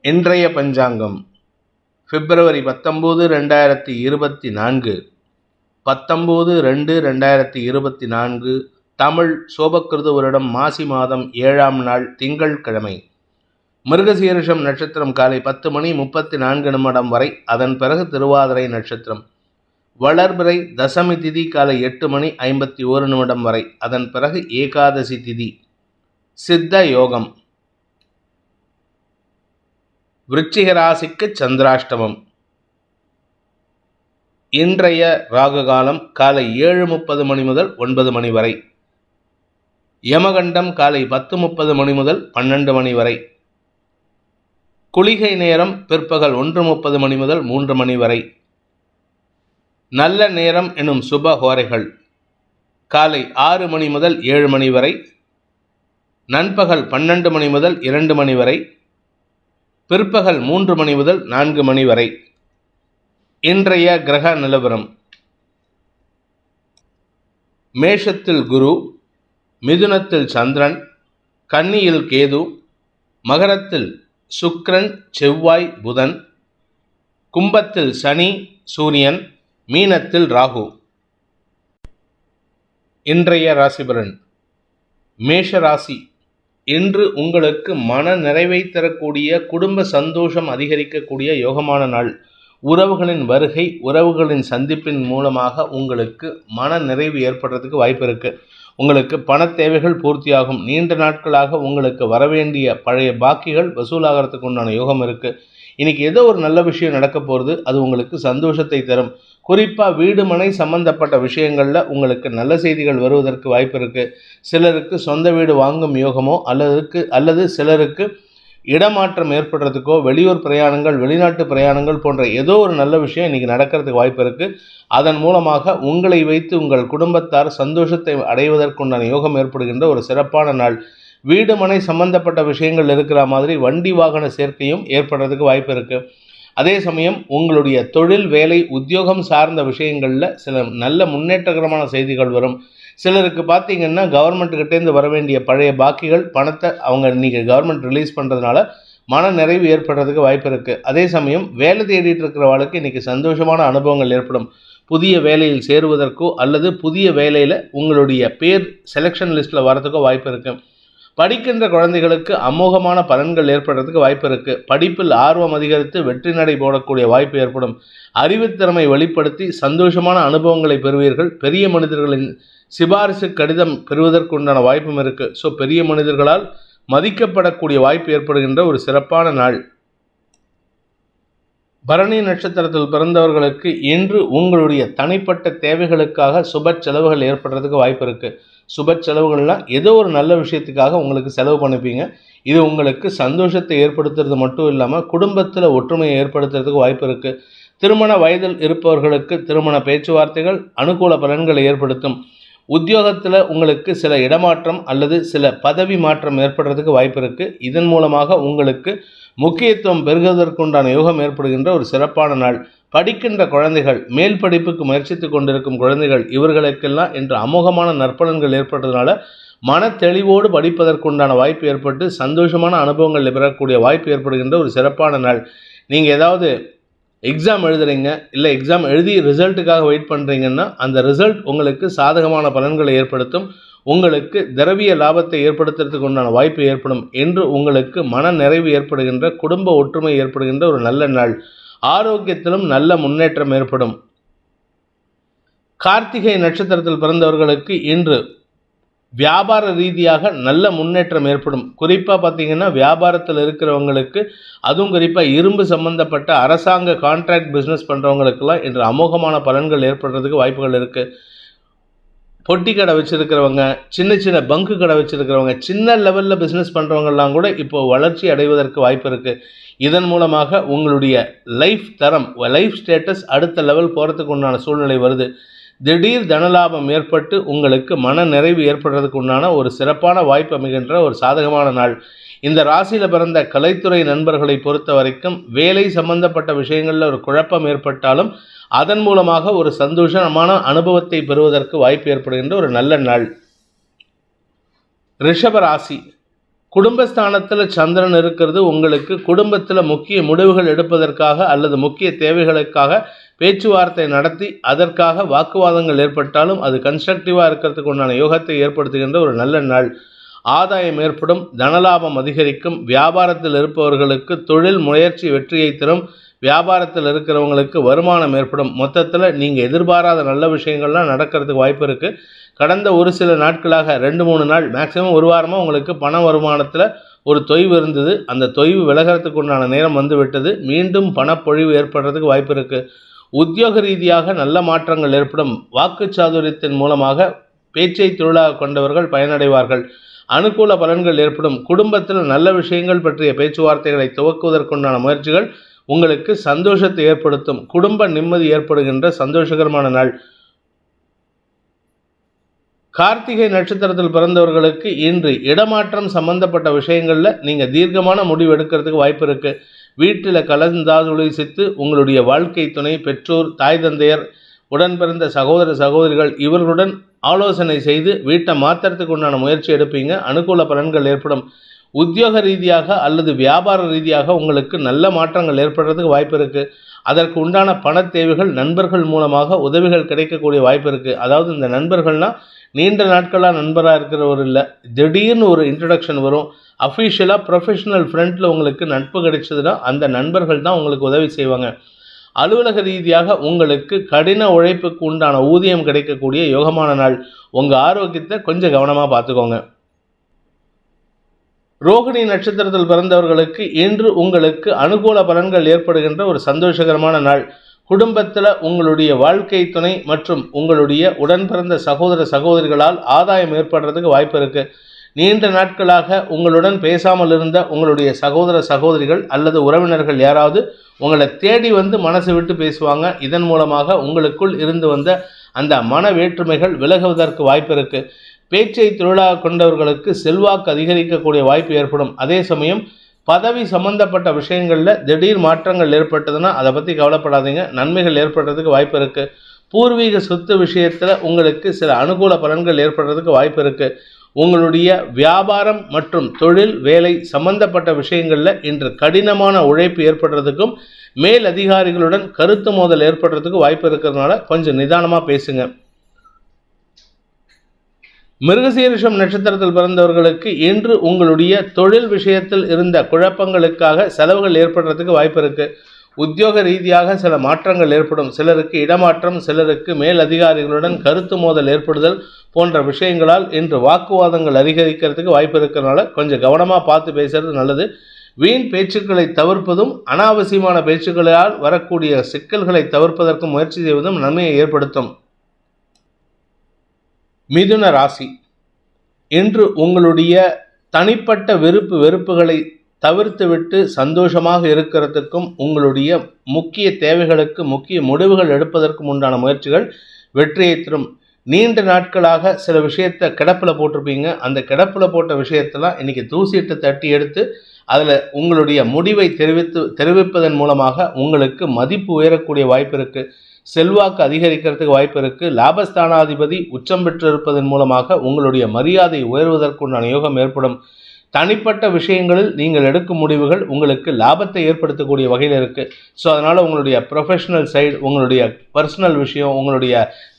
இன்றைய பஞ்சாங்கம் பிப்ரவரி 19, 2024, 19/2/2024, தமிழ் சோபக்கிருது வருடம் மாசி மாதம் 7ஆம் நாள் திங்கட்கிழமை. மிருகசீரிஷம் நட்சத்திரம் காலை 10:34 வரை, அதன் பிறகு திருவாதிரை நட்சத்திரம். வளர்பிறை தசமி திதி காலை 8:51 வரை, அதன் பிறகு ஏகாதசி திதி. சித்த யோகம். விருச்சிக ராசிக்கு சந்திராஷ்டமம். இன்றைய ராகு காலம் காலை 7:30 முதல் 9 வரை. யமகண்டம் காலை 10:30 முதல் 12 வரை. குளிகை நேரம் பிற்பகல் 1:30 முதல் 3 வரை. நல்ல நேரம் எனும் சுப ஹோரைகள் காலை 6 முதல் 7 வரை, நண்பகல் 12 முதல் 2 வரை, பிற்பகல் 3 முதல் 4 வரை. இன்றைய கிரக நிலவரம். மேஷத்தில் குரு, மிதுனத்தில் சந்திரன், கன்னியில் கேது, மகரத்தில் சுக்கிரன், செவ்வாய், புதன், கும்பத்தில் சனி, சூரியன், மீனத்தில் ராகு. இன்றைய ராசிபலன். மேஷ ராசி. இன்று உங்களுக்கு மன நிறைவை தரக்கூடிய, குடும்ப சந்தோஷம் அதிகரிக்கக்கூடிய யோகமான நாள். உறவுகளின் வருகை, உறவுகளின் சந்திப்பின் மூலமாக உங்களுக்கு மன நிறைவு ஏற்படுறதுக்கு வாய்ப்பு இருக்குது. உங்களுக்கு பண தேவைகள் பூர்த்தியாகும். நீண்ட நாட்களாக உங்களுக்கு வரவேண்டிய பழைய பாக்கிகள் வசூலாகிறதுக்கு உண்டான யோகம் இருக்குது. இன்றைக்கி ஏதோ ஒரு நல்ல விஷயம் நடக்க போகிறது. அது உங்களுக்கு சந்தோஷத்தை தரும். குறிப்பாக வீடு மனை சம்பந்தப்பட்ட விஷயங்களில் உங்களுக்கு நல்ல செய்திகள் வருவதற்கு வாய்ப்பு இருக்குது. சிலருக்கு சொந்த வீடு வாங்கும் யோகமோ அல்லது சிலருக்கு இடமாற்றம் ஏற்படுறதுக்கோ, வெளியூர் பிரயாணங்கள், வெளிநாட்டு பிரயாணங்கள் போன்ற ஏதோ ஒரு நல்ல விஷயம் இன்றைக்கி நடக்கிறதுக்கு வாய்ப்பு இருக்குது. அதன் மூலமாக உங்களை வைத்து உங்கள் குடும்பத்தார் சந்தோஷத்தை அடைவதற்குண்டான யோகம் ஏற்படுகின்ற ஒரு சிறப்பான நாள். வீடு மனை சம்பந்தப்பட்ட விஷயங்கள் இருக்கிற மாதிரி வண்டி வாகன சேர்க்கையும் ஏற்படுறதுக்கு வாய்ப்பு இருக்குது. அதே சமயம் உங்களுடைய தொழில், வேலை, உத்தியோகம் சார்ந்த விஷயங்களில் சில நல்ல முன்னேற்றகரமான செய்திகள் வரும். சிலருக்கு பார்த்தீங்கன்னா கவர்மெண்ட்டுக்கிட்டேருந்து வர வேண்டிய பழைய பாக்கிகள் பணத்தை அவங்க இன்றைக்கி கவர்மெண்ட் ரிலீஸ் பண்ணுறதுனால மன நிறைவு ஏற்படுறதுக்கு வாய்ப்பு இருக்குது. அதே சமயம் வேலை தேடிட்டு இருக்கிறவர்களுக்கு இன்றைக்கி சந்தோஷமான அனுபவங்கள் ஏற்படும். புதிய வேலையில் சேருவதற்கோ அல்லது புதிய வேலையில் உங்களுடைய பேர் செலெக்ஷன் லிஸ்ட்டில் வரதுக்கோ வாய்ப்பு இருக்குது. படிக்கின்ற குழந்தைகளுக்கு அமோகமான பலன்கள் ஏற்படுறதுக்கு வாய்ப்பு இருக்குது. படிப்பில் ஆர்வம் அதிகரித்து வெற்றி நடை போடக்கூடிய வாய்ப்பு ஏற்படும். அறிவுத்திறமை வெளிப்படுத்தி சந்தோஷமான அனுபவங்களை பெறுவீர்கள். பெரிய மனிதர்களின் சிபாரிசு கடிதம் பெறுவதற்குண்டான வாய்ப்பும் இருக்குது. ஸோ பெரிய மனிதர்களால் மதிக்கப்படக்கூடிய வாய்ப்பு ஏற்படுகின்ற ஒரு சிறப்பான நாள். பரணி நட்சத்திரத்தில் பிறந்தவர்களுக்கு இன்று உங்களுடைய தனிப்பட்ட தேவைகளுக்காக சுப செலவுகள் ஏற்படுறதுக்கு வாய்ப்பு இருக்குது. சுப செலவுகள்லாம் ஏதோ ஒரு நல்ல விஷயத்துக்காக உங்களுக்கு செலவு பண்ணிப்பீங்க. இது உங்களுக்கு சந்தோஷத்தை ஏற்படுத்துறது மட்டும் இல்லாமல் குடும்பத்தில் ஒற்றுமையை ஏற்படுத்துறதுக்கு வாய்ப்பு இருக்குது. திருமண வயதில் இருப்பவர்களுக்கு திருமண பேச்சுவார்த்தைகள் அனுகூல பலன்களை ஏற்படுத்தும். உத்தியோகத்தில் உங்களுக்கு சில இடமாற்றம் அல்லது சில பதவி மாற்றம் ஏற்படுறதுக்கு வாய்ப்பு இருக்குது. இதன் மூலமாக உங்களுக்கு முக்கியத்துவம் பெருகுவதற்குண்டான யோகம் ஏற்படுகின்ற ஒரு சிறப்பான நாள். படிக்கின்ற குழந்தைகள், மேல் படிப்புக்கு முயற்சித்து கொண்டிருக்கும் குழந்தைகள், இவர்களுக்கெல்லாம் இன்று அமோகமான நற்பலன்கள் ஏற்பட்டதுனால மன தெளிவோடு படிப்பதற்குண்டான வாய்ப்பு ஏற்பட்டு சந்தோஷமான அனுபவங்கள் பெறக்கூடிய வாய்ப்பு ஏற்படுகின்ற ஒரு சிறப்பான நாள். நீங்கள் ஏதாவது எக்ஸாம் எழுதுறீங்க, இல்லை எக்ஸாம் எழுதி ரிசல்ட்டுக்காக வெயிட் பண்ணுறீங்கன்னா அந்த ரிசல்ட் உங்களுக்கு சாதகமான பலன்களை ஏற்படுத்தும். உங்களுக்கு திரவிய லாபத்தை ஏற்படுத்துறதுக்கு உண்டான வாய்ப்பு ஏற்படும். என்று உங்களுக்கு மன நிறைவு ஏற்படுகின்ற, குடும்ப ஒற்றுமை ஏற்படுகின்ற ஒரு நல்ல நாள். ஆரோக்கியத்திலும் நல்ல முன்னேற்றம் ஏற்படும். கார்த்திகை நட்சத்திரத்தில் பிறந்தவர்களுக்கு இன்று வியாபார ரீதியாக நல்ல முன்னேற்றம் ஏற்படும். குறிப்பாக பார்த்தீங்கன்னா வியாபாரத்தில் இருக்கிறவங்களுக்கு, அதுவும் குறிப்பாக இரும்பு சம்பந்தப்பட்ட அரசாங்க கான்ட்ராக்ட் பிஸ்னஸ் பண்ணுறவங்களுக்கெல்லாம் இன்று அமோகமான பலன்கள் ஏற்படுறதுக்கு வாய்ப்புகள் இருக்குது. பொட்டி கடை வச்சுருக்கிறவங்க, சின்ன சின்ன பங்கு கடை வச்சுருக்கிறவங்க, சின்ன லெவலில் பிஸ்னஸ் பண்ணுறவங்கெல்லாம் கூட இப்போது வளர்ச்சி அடைவதற்கு வாய்ப்பு இருக்குது. இதன் மூலமாக உங்களுடைய லைஃப் தரம், லைஃப் ஸ்டேட்டஸ் அடுத்த லெவல் போகிறதுக்கு உண்டான சூழ்நிலை வருது. திடீர் தனலாபம் ஏற்பட்டு உங்களுக்கு மன நிறைவு ஏற்படுறதுக்கு உண்டான ஒரு சிறப்பான வாய்ப்பு அமைகின்ற ஒரு சாதகமான நாள். இந்த ராசியில் பிறந்த கலைத்துறை நண்பர்களை பொறுத்த வரைக்கும் வேலை சம்பந்தப்பட்ட விஷயங்களில் ஒரு குழப்பம் ஏற்பட்டாலும் அதன் மூலமாக ஒரு சந்தோஷமான அனுபவத்தை பெறுவதற்கு வாய்ப்பு ஏற்படுகின்ற ஒரு நல்ல நாள். ரிஷப ராசி. குடும்பஸ்தானத்தில் சந்திரன் இருக்கிறது உங்களுக்கு குடும்பத்தில் முக்கிய முடிவுகள் எடுப்பதற்காக அல்லது முக்கிய தேவைகளுக்காக பேச்சுவார்த்தை நடத்தி அதற்காக வாக்குவாதங்கள் ஏற்பட்டாலும் அது கன்ஸ்ட்ரக்டிவாக இருக்கிறதுக்கு உண்டான யோகத்தை ஏற்படுத்துகின்ற ஒரு நல்ல நாள். ஆதாயம் ஏற்படும், தனலாபம் அதிகரிக்கும், வியாபாரத்தில் இருப்பவர்களுக்கு தொழில் முயற்சி வெற்றியை தரும், வியாபாரத்தில் இருக்கிறவங்களுக்கு வருமானம் ஏற்படும். மொத்தத்தில் நீங்கள் எதிர்பாராத நல்ல விஷயங்கள்லாம் நடக்கிறதுக்கு வாய்ப்பு இருக்குது. கடந்த ஒரு சில நாட்களாக 2-3 நாள் மேக்ஸிமம் ஒரு வாரமாக உங்களுக்கு பண வருமானத்தில் ஒரு தொய்வு இருந்தது. அந்த தொய்வு விலகிறதுக்கு உண்டான நேரம் வந்து விட்டது. மீண்டும் பணப்பொழிவு ஏற்படுறதுக்கு வாய்ப்பு இருக்குது. உத்தியோக ரீதியாக நல்ல மாற்றங்கள் ஏற்படும். வாக்குச்சாதுரியத்தின் மூலமாக பேச்சை தொழிலாக கொண்டவர்கள் பயனடைவார்கள். அனுகூல பலன்கள் ஏற்படும். குடும்பத்தில் நல்ல விஷயங்கள் பற்றிய பேச்சுவார்த்தைகளை துவக்குவதற்குண்டான முயற்சிகள் உங்களுக்கு சந்தோஷத்தை ஏற்படுத்தும். குடும்ப நிம்மதி ஏற்படுகின்ற சந்தோஷகரமான நாள். கார்த்திகை நட்சத்திரத்தில் பிறந்தவர்களுக்கு இன்று இடமாற்றம் சம்பந்தப்பட்ட விஷயங்களில் நீங்கள் தீர்க்கமான முடிவு எடுக்கிறதுக்கு வாய்ப்பு இருக்குது. வீட்டில் கலந்தாலோசித்து உங்களுடைய வாழ்க்கை துணை, பெற்றோர், தாய் தந்தையர், உடன் பிறந்த சகோதர சகோதரிகள் இவர்களுடன் ஆலோசனை செய்து வீட்டை மாற்றுறதுக்கு உண்டான முயற்சி எடுப்பீங்க. அனுகூல பலன்கள் ஏற்படும். உத்தியோக ரீதியாக அல்லது வியாபார ரீதியாக உங்களுக்கு நல்ல மாற்றங்கள் ஏற்படுறதுக்கு வாய்ப்பு இருக்குது. அதற்கு உண்டான பண தேவைகள் நண்பர்கள் மூலமாக உதவிகள் கிடைக்கக்கூடிய வாய்ப்பு இருக்குது. அதாவது இந்த நண்பர்கள்னால் நீண்ட நாட்களாக நண்பராக இருக்கிறவர் இல்லை, திடீர்னு ஒரு இன்ட்ரடக்ஷன் வரும். அஃபிஷியலாக ப்ரொஃபஷனல் ஃப்ரண்ட்டில் உங்களுக்கு நட்பு கிடைச்சதுன்னா அந்த நண்பர்கள் தான் உங்களுக்கு உதவி செய்வாங்க. அலுவலக ரீதியாக உங்களுக்கு கடின உழைப்புக்கு உண்டான ஊதியம் கிடைக்கக்கூடிய யோகமான நாள். உங்கள் ஆரோக்கியத்தை கொஞ்சம் கவனமாக பார்த்துக்கோங்க. ரோகிணி நட்சத்திரத்தில் பிறந்தவர்களுக்கு இன்று உங்களுக்கு அனுகூல பலன்கள் ஏற்படுகின்ற ஒரு சந்தோஷகரமான நாள். குடும்பத்தில் உங்களுடைய வாழ்க்கை துணை மற்றும் உங்களுடைய உடன் பிறந்த சகோதர சகோதரிகளால் ஆதாயம் ஏற்படுறதுக்கு வாய்ப்பு இருக்குது. நீண்ட நாட்களாக உங்களுடன் பேசாமல் இருந்த உங்களுடைய சகோதர சகோதரிகள் அல்லது உறவினர்கள் யாராவது உங்களை தேடி வந்து மனசு விட்டு பேசுவாங்க. இதன் மூலமாக உங்களுக்குள் இருந்து வந்த அந்த மன வேற்றுமைகள் விலகுவதற்கு வாய்ப்பு இருக்குது. பேச்சை தொழிலாக கொண்டவர்களுக்கு செல்வாக்கு அதிகரிக்கக்கூடிய வாய்ப்பு ஏற்படும். அதே சமயம் பதவி சம்பந்தப்பட்ட விஷயங்களில் திடீர் மாற்றங்கள் ஏற்பட்டதுன்னா அதை பற்றி கவலைப்படாதீங்க, நன்மைகள் ஏற்படுறதுக்கு வாய்ப்பு இருக்குது. பூர்வீக சொத்து விஷயத்தில் உங்களுக்கு சில அனுகூல பலன்கள் ஏற்படுறதுக்கு வாய்ப்பு இருக்குது. உங்களுடைய வியாபாரம் மற்றும் தொழில் வேலை சம்பந்தப்பட்ட விஷயங்களில் இன்று கடினமான உழைப்பு ஏற்படுறதுக்கும் மேல் அதிகாரிகளுடன் கருத்து மோதல் ஏற்படுறதுக்கு வாய்ப்பு இருக்கிறதுனால கொஞ்சம் நிதானமாக பேசுங்க. மிருகசீரிஷம் நட்சத்திரத்தில் பிறந்தவர்களுக்கு இன்று உங்களுடைய தொழில் விஷயத்தில் இருந்த குழப்பங்களுக்காக செலவுகள் ஏற்படுறதுக்கு வாய்ப்பு இருக்குது. உத்தியோக ரீதியாக சில மாற்றங்கள் ஏற்படும். சிலருக்கு இடமாற்றம், சிலருக்கு மேல் அதிகாரிகளுடன் கருத்து மோதல் ஏற்படுதல் போன்ற விஷயங்களால் இன்று வாக்குவாதங்கள் அதிகரிக்கிறதுக்கு வாய்ப்பு இருக்கிறதுனால கொஞ்சம் கவனமாக பார்த்து பேசுறது நல்லது. வீண் பேச்சுக்களை தவிர்ப்பதும் அனாவசியமான பேச்சுக்களால் வரக்கூடிய சிக்கல்களை தவிர்ப்பதற்கு முயற்சி செய்வதும் நன்மையை ஏற்படுத்தும். மிதுன ராசி, இன்று உங்களுடைய தனிப்பட்ட வெறுப்புகளை தவிர்த்துவிட்டு சந்தோஷமாக இருக்கிறதுக்கும் உங்களுடைய முக்கிய தேவைகளுக்கு முக்கிய முடிவுகள் எடுப்பதற்கும் உண்டான முயற்சிகள் வெற்றியை தரும். நீண்ட நாட்களாக சில விஷயத்தை கிடப்பில் போட்டிருப்பீங்க. அந்த கிடப்பில் போட்ட விஷயத்தெல்லாம் இன்றைக்கி தூசிட்டு தட்டி எடுத்து அதில் உங்களுடைய முடிவை தெரிவிப்பதன் மூலமாக உங்களுக்கு மதிப்பு உயரக்கூடிய வாய்ப்பு இருக்குது. செல்வாக்கு அதிகரிக்கிறதுக்கு வாய்ப்பு இருக்குது. லாபஸ்தானாதிபதி உச்சம் பெற்று இருப்பதன் மூலமாக உங்களுடைய மரியாதை உயர்வதற்குண்டான யோகம் ஏற்படும். தனிப்பட்ட விஷயங்களில் நீங்கள் எடுக்கும் முடிவுகள் உங்களுக்கு லாபத்தை ஏற்படுத்தக்கூடிய வகையில் இருக்குது. ஸோ அதனால் உங்களுடைய ப்ரொஃபஷனல் சைடு, உங்களுடைய பர்சனல் விஷயம், உங்களுடைய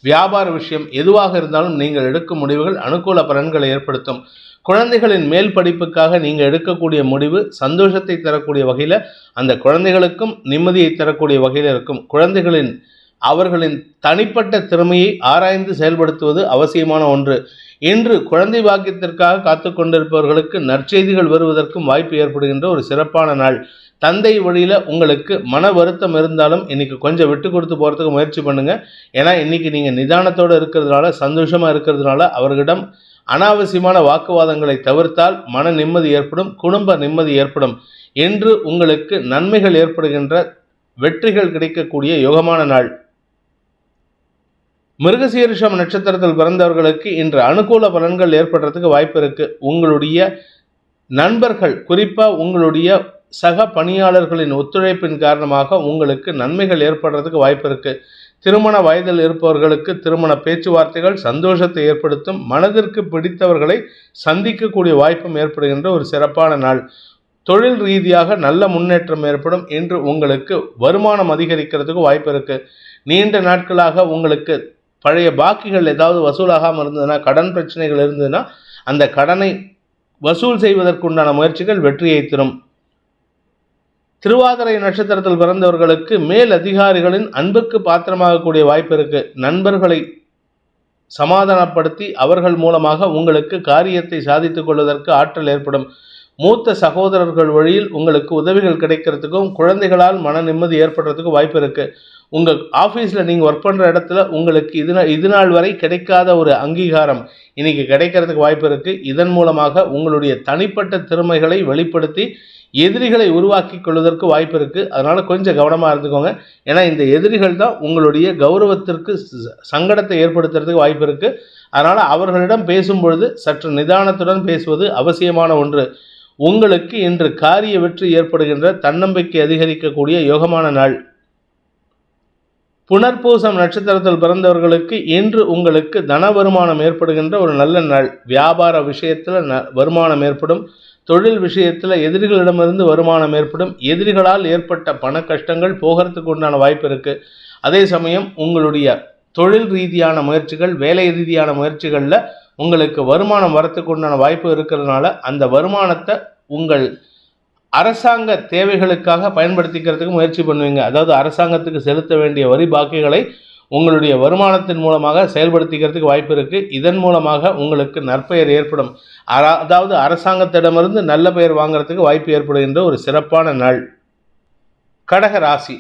வியாபார விஷயம் எதுவாக இருந்தாலும் நீங்கள் எடுக்கும் முடிவுகள் அனுகூல பலன்களை ஏற்படுத்தும். குழந்தைகளின் மேல் படிப்புக்காக நீங்கள் எடுக்கக்கூடிய முடிவு சந்தோஷத்தை தரக்கூடிய வகையில், அந்த குழந்தைகளுக்கும் நிம்மதியை தரக்கூடிய வகையில் இருக்கும். அவர்களின் தனிப்பட்ட திறமையை ஆராய்ந்து செயல்படுத்துவது அவசியமான ஒன்று. இன்று குழந்தை பாக்கியத்திற்காக காத்து கொண்டிருப்பவர்களுக்கு நற்செய்திகள் வருவதற்கும் வாய்ப்பு ஏற்படுகின்ற ஒரு சிறப்பான நாள். தந்தை வழியில் உங்களுக்கு மன வருத்தம் இருந்தாலும் இன்றைக்கி கொஞ்சம் விட்டு கொடுத்து போகிறதுக்கு முயற்சி பண்ணுங்கள். ஏன்னா இன்றைக்கி நீங்கள் நிதானத்தோடு இருக்கிறதுனால, சந்தோஷமாக இருக்கிறதுனால அவர்களிடம் அனாவசியமான வாக்குவாதங்களை தவிர்த்தால் மன நிம்மதி ஏற்படும், குடும்ப நிம்மதி ஏற்படும். இன்று உங்களுக்கு நன்மைகள் ஏற்படுகின்ற வெற்றிகள் கிடைக்கக்கூடிய யோகமான நாள். மிருகசீரிஷம் நட்சத்திரத்தில் பிறந்தவர்களுக்கு இன்று அனுகூல பலன்கள் ஏற்படுறதுக்கு வாய்ப்பு இருக்குது. உங்களுடைய நண்பர்கள், குறிப்பாக உங்களுடைய சக பணியாளர்களின் ஒத்துழைப்பின் காரணமாக உங்களுக்கு நன்மைகள் ஏற்படுறதுக்கு வாய்ப்பு இருக்குது. திருமண வயதில் இருப்பவர்களுக்கு திருமண பேச்சுவார்த்தைகள் சந்தோஷத்தை ஏற்படுத்தும். மனதிற்கு பிடித்தவர்களை சந்திக்கக்கூடிய வாய்ப்பும் ஏற்படுகின்ற ஒரு சிறப்பான நாள். தொழில் ரீதியாக நல்ல முன்னேற்றம் ஏற்படும். இன்று உங்களுக்கு வருமானம் அதிகரிக்கிறதுக்கு வாய்ப்பு இருக்கு. நீண்ட நாட்களாக உங்களுக்கு பழைய பாக்கிகள் ஏதாவது வசூலாகாமல் இருந்ததுன்னா, கடன் பிரச்சனைகள் இருந்ததுன்னா, அந்த கடனை வசூல் செய்வதற்குண்டான முயற்சிகள் வெற்றியை தரும். திருவாதிரை நட்சத்திரத்தில் பிறந்தவர்களுக்கு மேல் அதிகாரிகளின் அன்புக்கு பாத்திரமாகக்கூடிய வாய்ப்பு இருக்கு. நண்பர்களை சமாதானப்படுத்தி அவர்கள் மூலமாக உங்களுக்கு காரியத்தை சாதித்துக் கொள்வதற்கு ஆற்றல் ஏற்படும். மூத்த சகோதரர்கள் வழியில் உங்களுக்கு உதவிகள் கிடைக்கிறதுக்கும் குழந்தைகளால் மன நிம்மதி ஏற்படுறதுக்கும் வாய்ப்பு இருக்கு. உங்கள் ஆஃபீஸில் நீங்கள் ஒர்க் பண்ணுற இடத்துல உங்களுக்கு இது நாள் வரை கிடைக்காத ஒரு அங்கீகாரம் இன்னைக்கு கிடைக்கிறதுக்கு வாய்ப்பு இருக்குது. இதன் மூலமாக உங்களுடைய தனிப்பட்ட திறமைகளை வெளிப்படுத்தி எதிரிகளை உருவாக்கி கொள்வதற்கு வாய்ப்பு இருக்குது. அதனால் கொஞ்சம் கவனமாக இருந்துக்கோங்க. ஏன்னா இந்த எதிரிகள் தான் உங்களுடைய கௌரவத்திற்கு சங்கடத்தை ஏற்படுத்துறதுக்கு வாய்ப்பு இருக்குது. அதனால் அவர்களிடம் பேசும்பொழுது சற்று நிதானத்துடன் பேசுவது அவசியமான ஒன்று. உங்களுக்கு இன்று காரிய வெற்றி ஏற்படுகின்ற தன்னம்பிக்கை அதிகரிக்கக்கூடிய யோகமான நாள். புனர்பூசம் நட்சத்திரத்தில் பிறந்தவர்களுக்கு இன்று உங்களுக்கு தன வருமானம் ஏற்படுகின்ற ஒரு நல்ல நாள். வியாபார விஷயத்தில் வருமானம் ஏற்படும். தொழில் விஷயத்தில் எதிரிகளிடமிருந்து வருமானம் ஏற்படும். எதிரிகளால் ஏற்பட்ட பண கஷ்டங்கள் போகிறதுக்கு உண்டான வாய்ப்பு இருக்குது. அதே சமயம் உங்களுடைய தொழில் ரீதியான முயற்சிகள், வேலை ரீதியான முயற்சிகளில் உங்களுக்கு வருமானம் வரத்துக்கு உண்டான வாய்ப்பு இருக்கிறதுனால அந்த வருமானத்தை உங்கள் அரசாங்க தேவைகளுக்காக பயன்படுத்திக்கிறதுக்கு முயற்சி பண்ணுவீங்க. அதாவது அரசாங்கத்துக்கு செலுத்த வேண்டிய வரி பாக்கிகளை உங்களுடைய வருமானத்தின் மூலமாக செயல்படுத்திக்கிறதுக்கு வாய்ப்பு இருக்குது. இதன் மூலமாக உங்களுக்கு நற்பெயர் ஏற்படும். அதாவது அரசாங்கத்திடமிருந்து நல்ல பெயர் வாங்கிறதுக்கு வாய்ப்பு ஏற்படுகின்ற ஒரு சிறப்பான நாள். கடக ராசி.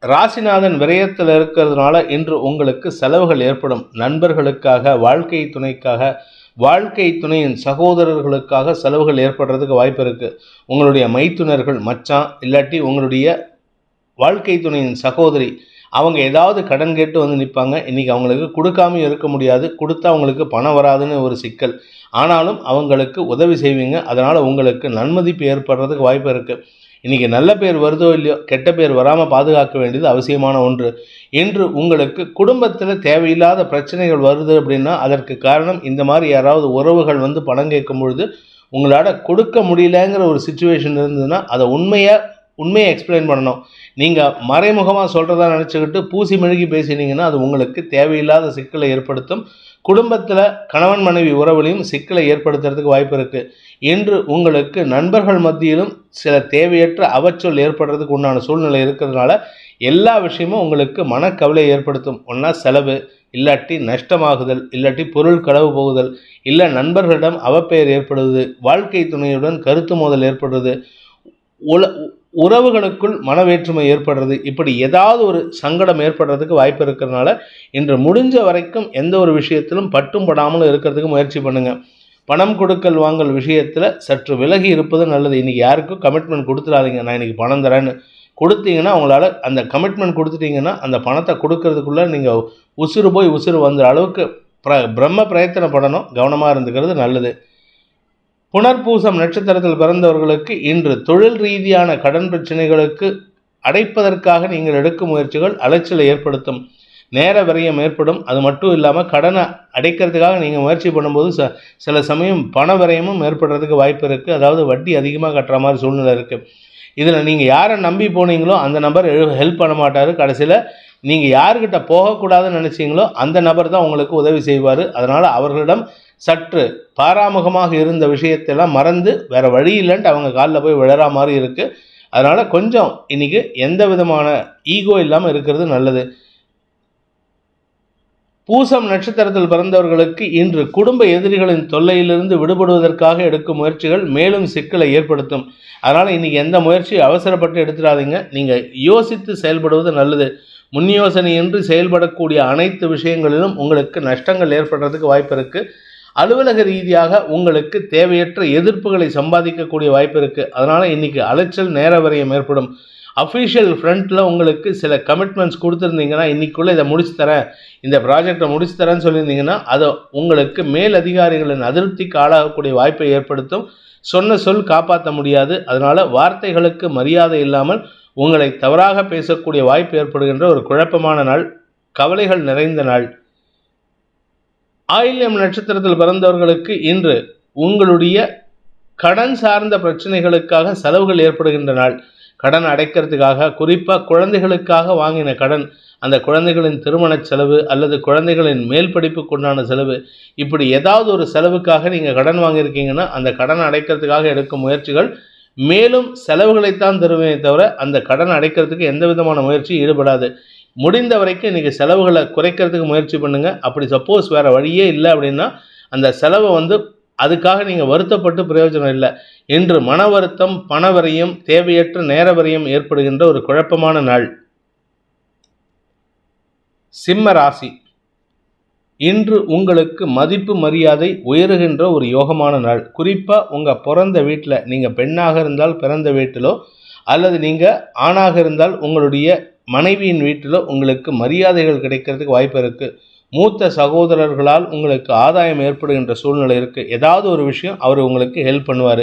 ராசிநாதன் விரயத்தில் இருக்கிறதுனால இன்று உங்களுக்கு செலவுகள் ஏற்படும். நண்பர்களுக்காக, வாழ்க்கை துணைக்காக, வாழ்க்கை துணையின் சகோதரர்களுக்காக செலவுகள் ஏற்படுறதுக்கு வாய்ப்பு இருக்குது. உங்களுடைய மைத்துனர்கள், மச்சான், இல்லாட்டி உங்களுடைய வாழ்க்கை துணையின் சகோதரி, அவங்க ஏதாவது கடன் கேட்டு வந்து நிற்பாங்க. இன்றைக்கி அவங்களுக்கு கொடுக்காமையும் இருக்க முடியாது. கொடுத்தா அவங்களுக்கு பணம் வராதுன்னு ஒரு சிக்கல். ஆனாலும் அவங்களுக்கு உதவி செய்வீங்க. அதனால் உங்களுக்கு நன்மதிப்பு ஏற்படுறதுக்கு வாய்ப்பு இருக்குது. இன்றைக்கி நல்ல பேர் வருதோ இல்லையோ, கெட்ட பேர் வராமல் பாதுகாக்க வேண்டியது அவசியமான ஒன்று. இன்று உங்களுக்கு குடும்பத்தில் தேவையில்லாத பிரச்சனைகள் வருது அப்படின்னா அதற்கு காரணம் இந்த மாதிரி யாராவது உறவுகள் வந்து பணம் கேட்கும் பொழுது உங்களால் கொடுக்க முடியலங்கிற ஒரு சுச்சுவேஷன் இருந்ததுன்னா அதை உண்மையை எக்ஸ்பிளைன் பண்ணணும். நீங்கள் மறைமுகமாக சொல்கிறதா நினச்சிக்கிட்டு பூசி மெழுகி பேசினீங்கன்னா அது உங்களுக்கு தேவையில்லாத சிக்கலை ஏற்படுத்தும். குடும்பத்தில் கணவன் மனைவி உறவுலையும் சிக்கலை ஏற்படுத்துறதுக்கு வாய்ப்பு இருக்குது. இன்று உங்களுக்கு நண்பர்கள் மத்தியிலும் சில தேவையற்ற அவச்சொல் ஏற்படுறதுக்கு உண்டான சூழ்நிலை இருக்கிறதுனால எல்லா விஷயமும் உங்களுக்கு மனக்கவலை ஏற்படுத்தும். ஒன்றா செலவு, இல்லாட்டி நஷ்டமாகுதல், இல்லாட்டி பொருள் களவு போகுதல், இல்லை நண்பர்களிடம் அவப்பெயர் ஏற்படுவது, வாழ்க்கை துணையுடன் கருத்து மோதல் ஏற்படுறது, உறவுகளுக்குள் மனவேற்றுமை ஏற்படுறது, இப்படி ஏதாவது ஒரு சங்கடம் ஏற்படுறதுக்கு வாய்ப்பு இருக்கிறதுனால இன்று முடிஞ்ச வரைக்கும் எந்த ஒரு விஷயத்திலும் பட்டும் படாமலும் இருக்கிறதுக்கு முயற்சி பண்ணுங்கள். பணம் கொடுக்கல் வாங்கல் விஷயத்தில் சற்று விலகி இருப்பது நல்லது. இன்றைக்கி யாருக்கும் கமிட்மெண்ட் கொடுத்துடாதீங்க. நான் இன்றைக்கி பணம் தரேன்னு கொடுத்தீங்கன்னா அவங்களால அந்த கமிட்மெண்ட் கொடுத்துட்டிங்கன்னா அந்த பணத்தை கொடுக்கறதுக்குள்ளே நீங்கள் உசுறு போய் உசுறு வந்த அளவுக்கு பிரம்ம பிரயத்தனப்படணும். கவனமாக இருந்துக்கிறது நல்லது. புனர்பூசம் நட்சத்திரத்தில் பிறந்தவர்களுக்கு இன்று தொழில் ரீதியான கடன் பிரச்சனைகளுக்கு அடைப்பதற்காக நீங்கள் எடுக்கும் முயற்சிகள் அலைச்சலை ஏற்படுத்தும். நேர விரயம் ஏற்படும். அது மட்டும் இல்லாமல் கடனை அடைக்கிறதுக்காக நீங்கள் முயற்சி பண்ணும்போது சில சமயம் பண விரயமும் ஏற்படுறதுக்கு வாய்ப்பு இருக்குது. அதாவது வட்டி அதிகமாக கட்டுற மாதிரி சூழ்நிலை இருக்குது. இதில் நீங்கள் யாரை நம்பி போனீங்களோ அந்த நபர் ஹெல்ப் பண்ண மாட்டார். கடைசியில் நீங்கள் யார்கிட்ட போகக்கூடாதுன்னு நினச்சிங்களோ அந்த நபர் தான் உங்களுக்கு உதவி செய்வார். அதனால் அவர்களிடம் சற்று பாராமுகமாக இருந்த விஷயத்தெல்லாம் மறந்து வேறு வழி இல்லைன்ட்டு அவங்க காலில் போய் விழற மாதிரி இருக்குது. அதனால் கொஞ்சம் இன்றைக்கி எந்த விதமான ஈகோ இல்லாமல் இருக்கிறது நல்லது. பூசம் நட்சத்திரத்தில் பிறந்தவர்களுக்கு இன்று குடும்ப எதிரிகளின் தொல்லையிலிருந்து விடுபடுவதற்காக எடுக்கும் முயற்சிகள் மேலும் சிக்கலை ஏற்படுத்தும். அதனால் இன்றைக்கி எந்த முயற்சியும் அவசரப்பட்டு எடுத்துடாதீங்க. நீங்கள் யோசித்து செயல்படுவது நல்லது. முன் யோசனையின்றி செயல்படக்கூடிய அனைத்து விஷயங்களிலும் உங்களுக்கு நஷ்டங்கள் ஏற்படுறதுக்கு வாய்ப்பு இருக்குது. அலுவலக ரீதியாக உங்களுக்கு தேவையற்ற எதிர்ப்புகளை சம்பாதிக்கக்கூடிய வாய்ப்பு இருக்குது. அதனால் இன்றைக்கி அலைச்சல், நேர விரயம் ஏற்படும். அஃபீஷியல் ஃப்ரண்ட்டில் உங்களுக்கு சில கமிட்மெண்ட்ஸ் கொடுத்துருந்தீங்கன்னா இன்றைக்குள்ளே இதை முடிச்சு தரேன், இந்த ப்ராஜெக்டை முடிச்சு தரேன்னு சொல்லியிருந்தீங்கன்னா அதை உங்களுக்கு மேல் அதிகாரிகளின் அதிருப்திக்கு ஆளாகக்கூடிய வாய்ப்பை ஏற்படுத்தும். சொன்ன சொல் காப்பாற்ற முடியாது. அதனால் வார்த்தைகளுக்கு மரியாதை இல்லாமல் உங்களை தவறாக பேசக்கூடிய வாய்ப்பு ஏற்படுகின்ற ஒரு குழப்பமான நாள், கவலைகள் நிறைந்த நாள். ஆயில்யம் நட்சத்திரத்தில் பிறந்தவர்களுக்கு இன்று உங்களுடைய கடன் சார்ந்த பிரச்சனைகளுக்காக செலவுகள் ஏற்படுகின்ற நாள். கடன் அடைக்கிறதுக்காக, குறிப்பாக குழந்தைகளுக்காக வாங்கின கடன், அந்த குழந்தைகளின் திருமண செலவு அல்லது குழந்தைகளின் மேல் படிப்புக்கு உண்டான செலவு, இப்படி ஏதாவது ஒரு செலவுக்காக நீங்கள் கடன் வாங்கியிருக்கீங்கன்னா அந்த கடன் அடைக்கிறதுக்காக எடுக்கும் முயற்சிகள் மேலும் செலவுகளைத்தான் தருவேனே தவிர அந்த கடன் அடைக்கிறதுக்கு எந்த விதமான முயற்சியும் ஈடுபடாது. முடிந்த வரைக்கும் இன்றைக்கி செலவுகளை குறைக்கிறதுக்கு முயற்சி பண்ணுங்கள். அப்படி சப்போஸ் வேறு வழியே இல்லை அப்படின்னா அந்த செலவை அதுக்காக நீங்கள் வருத்தப்பட்டு பிரயோஜனம் இல்லை. இன்று மன வருத்தம், பண விரயம், தேவையற்ற நேர விரயம் ஏற்படுகின்ற ஒரு குழப்பமான நாள். சிம்ம ராசி, இன்று உங்களுக்கு மதிப்பு மரியாதை உயருகின்ற ஒரு யோகமான நாள். குறிப்பாக உங்கள் பிறந்த வீட்டில், நீங்கள் பெண்ணாக இருந்தால் பிறந்த வீட்டிலோ அல்லது நீங்கள் ஆணாக இருந்தால் உங்களுடைய மனைவியின் வீட்டிலோ உங்களுக்கு மரியாதைகள் கிடைக்கிறதுக்கு வாய்ப்பு இருக்குது. மூத்த சகோதரர்களால் உங்களுக்கு ஆதாயம் ஏற்படுகின்ற சூழ்நிலை இருக்குது. ஏதாவது ஒரு விஷயம் அவர் உங்களுக்கு ஹெல்ப் பண்ணுவார்.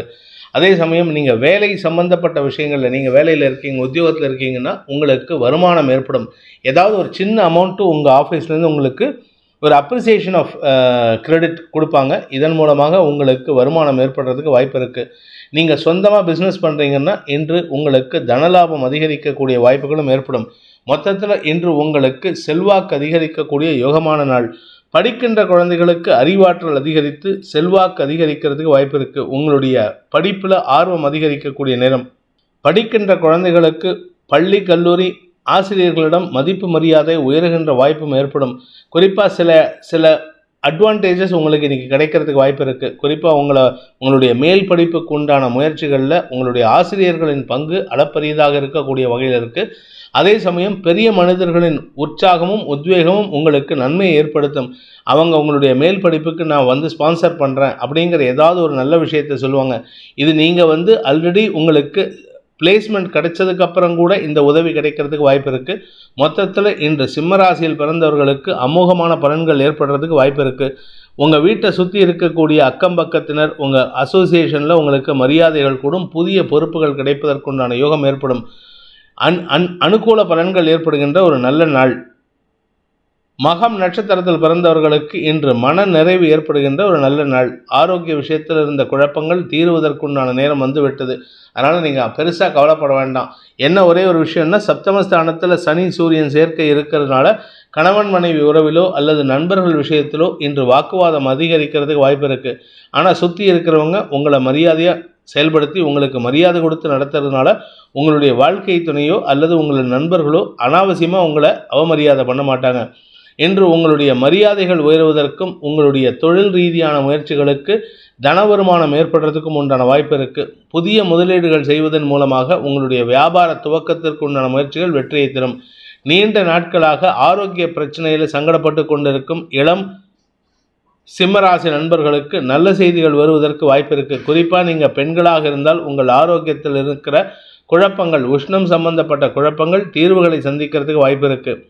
அதே சமயம் நீங்கள் வேலை சம்பந்தப்பட்ட விஷயங்களில், நீங்கள் வேலையில் இருக்கீங்க, உத்தியோகத்தில் இருக்கீங்கன்னா உங்களுக்கு வருமானம் ஏற்படும். ஏதாவது ஒரு சின்ன அமௌண்ட்டு உங்கள் ஆஃபீஸ்லேருந்து உங்களுக்கு ஒரு அப்ரிசியேஷன் ஆஃப் கிரெடிட் கொடுப்பாங்க. இதன் மூலமாக உங்களுக்கு வருமானம் ஏற்படுறதுக்கு வாய்ப்பு இருக்குது. நீங்கள் சொந்தமாக பிஸ்னஸ் பண்ணுறீங்கன்னா இன்று உங்களுக்கு தனலாபம் அதிகரிக்கக்கூடிய வாய்ப்புகளும் ஏற்படும். மொத்தத்தில் இன்று உங்களுக்கு செல்வாக்கு அதிகரிக்கக்கூடிய யோகமான நாள். படிக்கின்ற குழந்தைகளுக்கு அறிவாற்றல் அதிகரித்து செல்வாக்கு அதிகரிக்கிறதுக்கு வாய்ப்பு இருக்குது. உங்களுடைய படிப்பில் ஆர்வம் அதிகரிக்கக்கூடிய நேரம். படிக்கின்ற குழந்தைகளுக்கு பள்ளி, கல்லூரி ஆசிரியர்களிடம் மதிப்பு மரியாதை உயர்கின்ற வாய்ப்பும் ஏற்படும். குறிப்பாக சில அட்வான்டேஜஸ் உங்களுக்கு இன்றைக்கி கிடைக்கிறதுக்கு வாய்ப்பு இருக்குது. குறிப்பாக உங்களுடைய மேல் படிப்புக்கு உண்டான முயற்சிகளில் உங்களுடைய ஆசிரியர்களின் பங்கு அளப்பரியதாக இருக்கக்கூடிய வகையில் இருக்குது. அதே சமயம் பெரிய மனிதர்களின் உற்சாகமும் உத்வேகமும் உங்களுக்கு நன்மையை ஏற்படுத்தும். அவங்க உங்களுடைய மேல் படிப்புக்கு நான் ஸ்பான்சர் பண்ணுறேன் அப்படிங்கிற ஏதாவது ஒரு நல்ல விஷயத்தை சொல்லுவாங்க. இது நீங்கள் ஆல்ரெடி உங்களுக்கு பிளேஸ்மெண்ட் கிடைச்சதுக்கப்புறம் கூட இந்த உதவி கிடைக்கிறதுக்கு வாய்ப்பு இருக்குது. மொத்தத்தில் இன்று சிம்மராசியில் பிறந்தவர்களுக்கு அமோகமான பலன்கள் ஏற்படுறதுக்கு வாய்ப்பு இருக்குது. உங்கள் வீட்டை சுற்றி இருக்கக்கூடிய அக்கம் பக்கத்தினர், உங்கள் அசோசியேஷனில் உங்களுக்கு மரியாதைகள் கூடும். புதிய பொறுப்புகள் கிடைப்பதற்குண்டான யோகம் ஏற்படும். அனுகூல பலன்கள் ஏற்படுகின்ற ஒரு நல்ல நாள். மகம் நட்சத்திரத்தில் பிறந்தவர்களுக்கு இன்று மன நிறைவு ஏற்படுகின்ற ஒரு நல்ல நாள். ஆரோக்கிய விஷயத்தில் இருந்த குழப்பங்கள் தீர்வதற்குண்டான நேரம் விட்டது. அதனால் நீங்கள் பெருசாக கவலைப்பட வேண்டாம். என்ன ஒரே ஒரு விஷயம்னா, சப்தமஸ்தானத்தில் சனி சூரியன் சேர்க்கை இருக்கிறதுனால கணவன் மனைவி உறவிலோ அல்லது நண்பர்கள் விஷயத்திலோ இன்று வாக்குவாதம் அதிகரிக்கிறதுக்கு வாய்ப்பு இருக்குது. ஆனால் சுற்றி இருக்கிறவங்க உங்களை மரியாதையாக செயல்படுத்தி உங்களுக்கு மரியாதை கொடுத்து நடத்துறதுனால உங்களுடைய வாழ்க்கை துணையோ அல்லது உங்களுடைய நண்பர்களோ அனாவசியமாக உங்களை அவமரியாதை பண்ண மாட்டாங்க. இன்று உங்களுடைய மரியாதைகள் உயர்வதற்கும் உங்களுடைய தொழில் ரீதியான முயற்சிகளுக்கு தன வருமானம் ஏற்படுறதுக்கும் உண்டான வாய்ப்பு இருக்குது. புதிய முதலீடுகள் செய்வதன் மூலமாக உங்களுடைய வியாபார துவக்கத்திற்கு உண்டான முயற்சிகள் வெற்றியை தரும். நீண்ட நாட்களாக ஆரோக்கிய பிரச்சனையில் சங்கடப்பட்டு கொண்டிருக்கும் இளம் சிம்மராசி நண்பர்களுக்கு நல்ல செய்திகள் வருவதற்கு வாய்ப்பு இருக்குது. குறிப்பாக நீங்கள் பெண்களாக இருந்தால் உங்கள் ஆரோக்கியத்தில் இருக்கிற குழப்பங்கள், உஷ்ணம் சம்பந்தப்பட்ட குழப்பங்கள் தீர்வுகளை சந்திக்கிறதுக்கு வாய்ப்பு இருக்குது.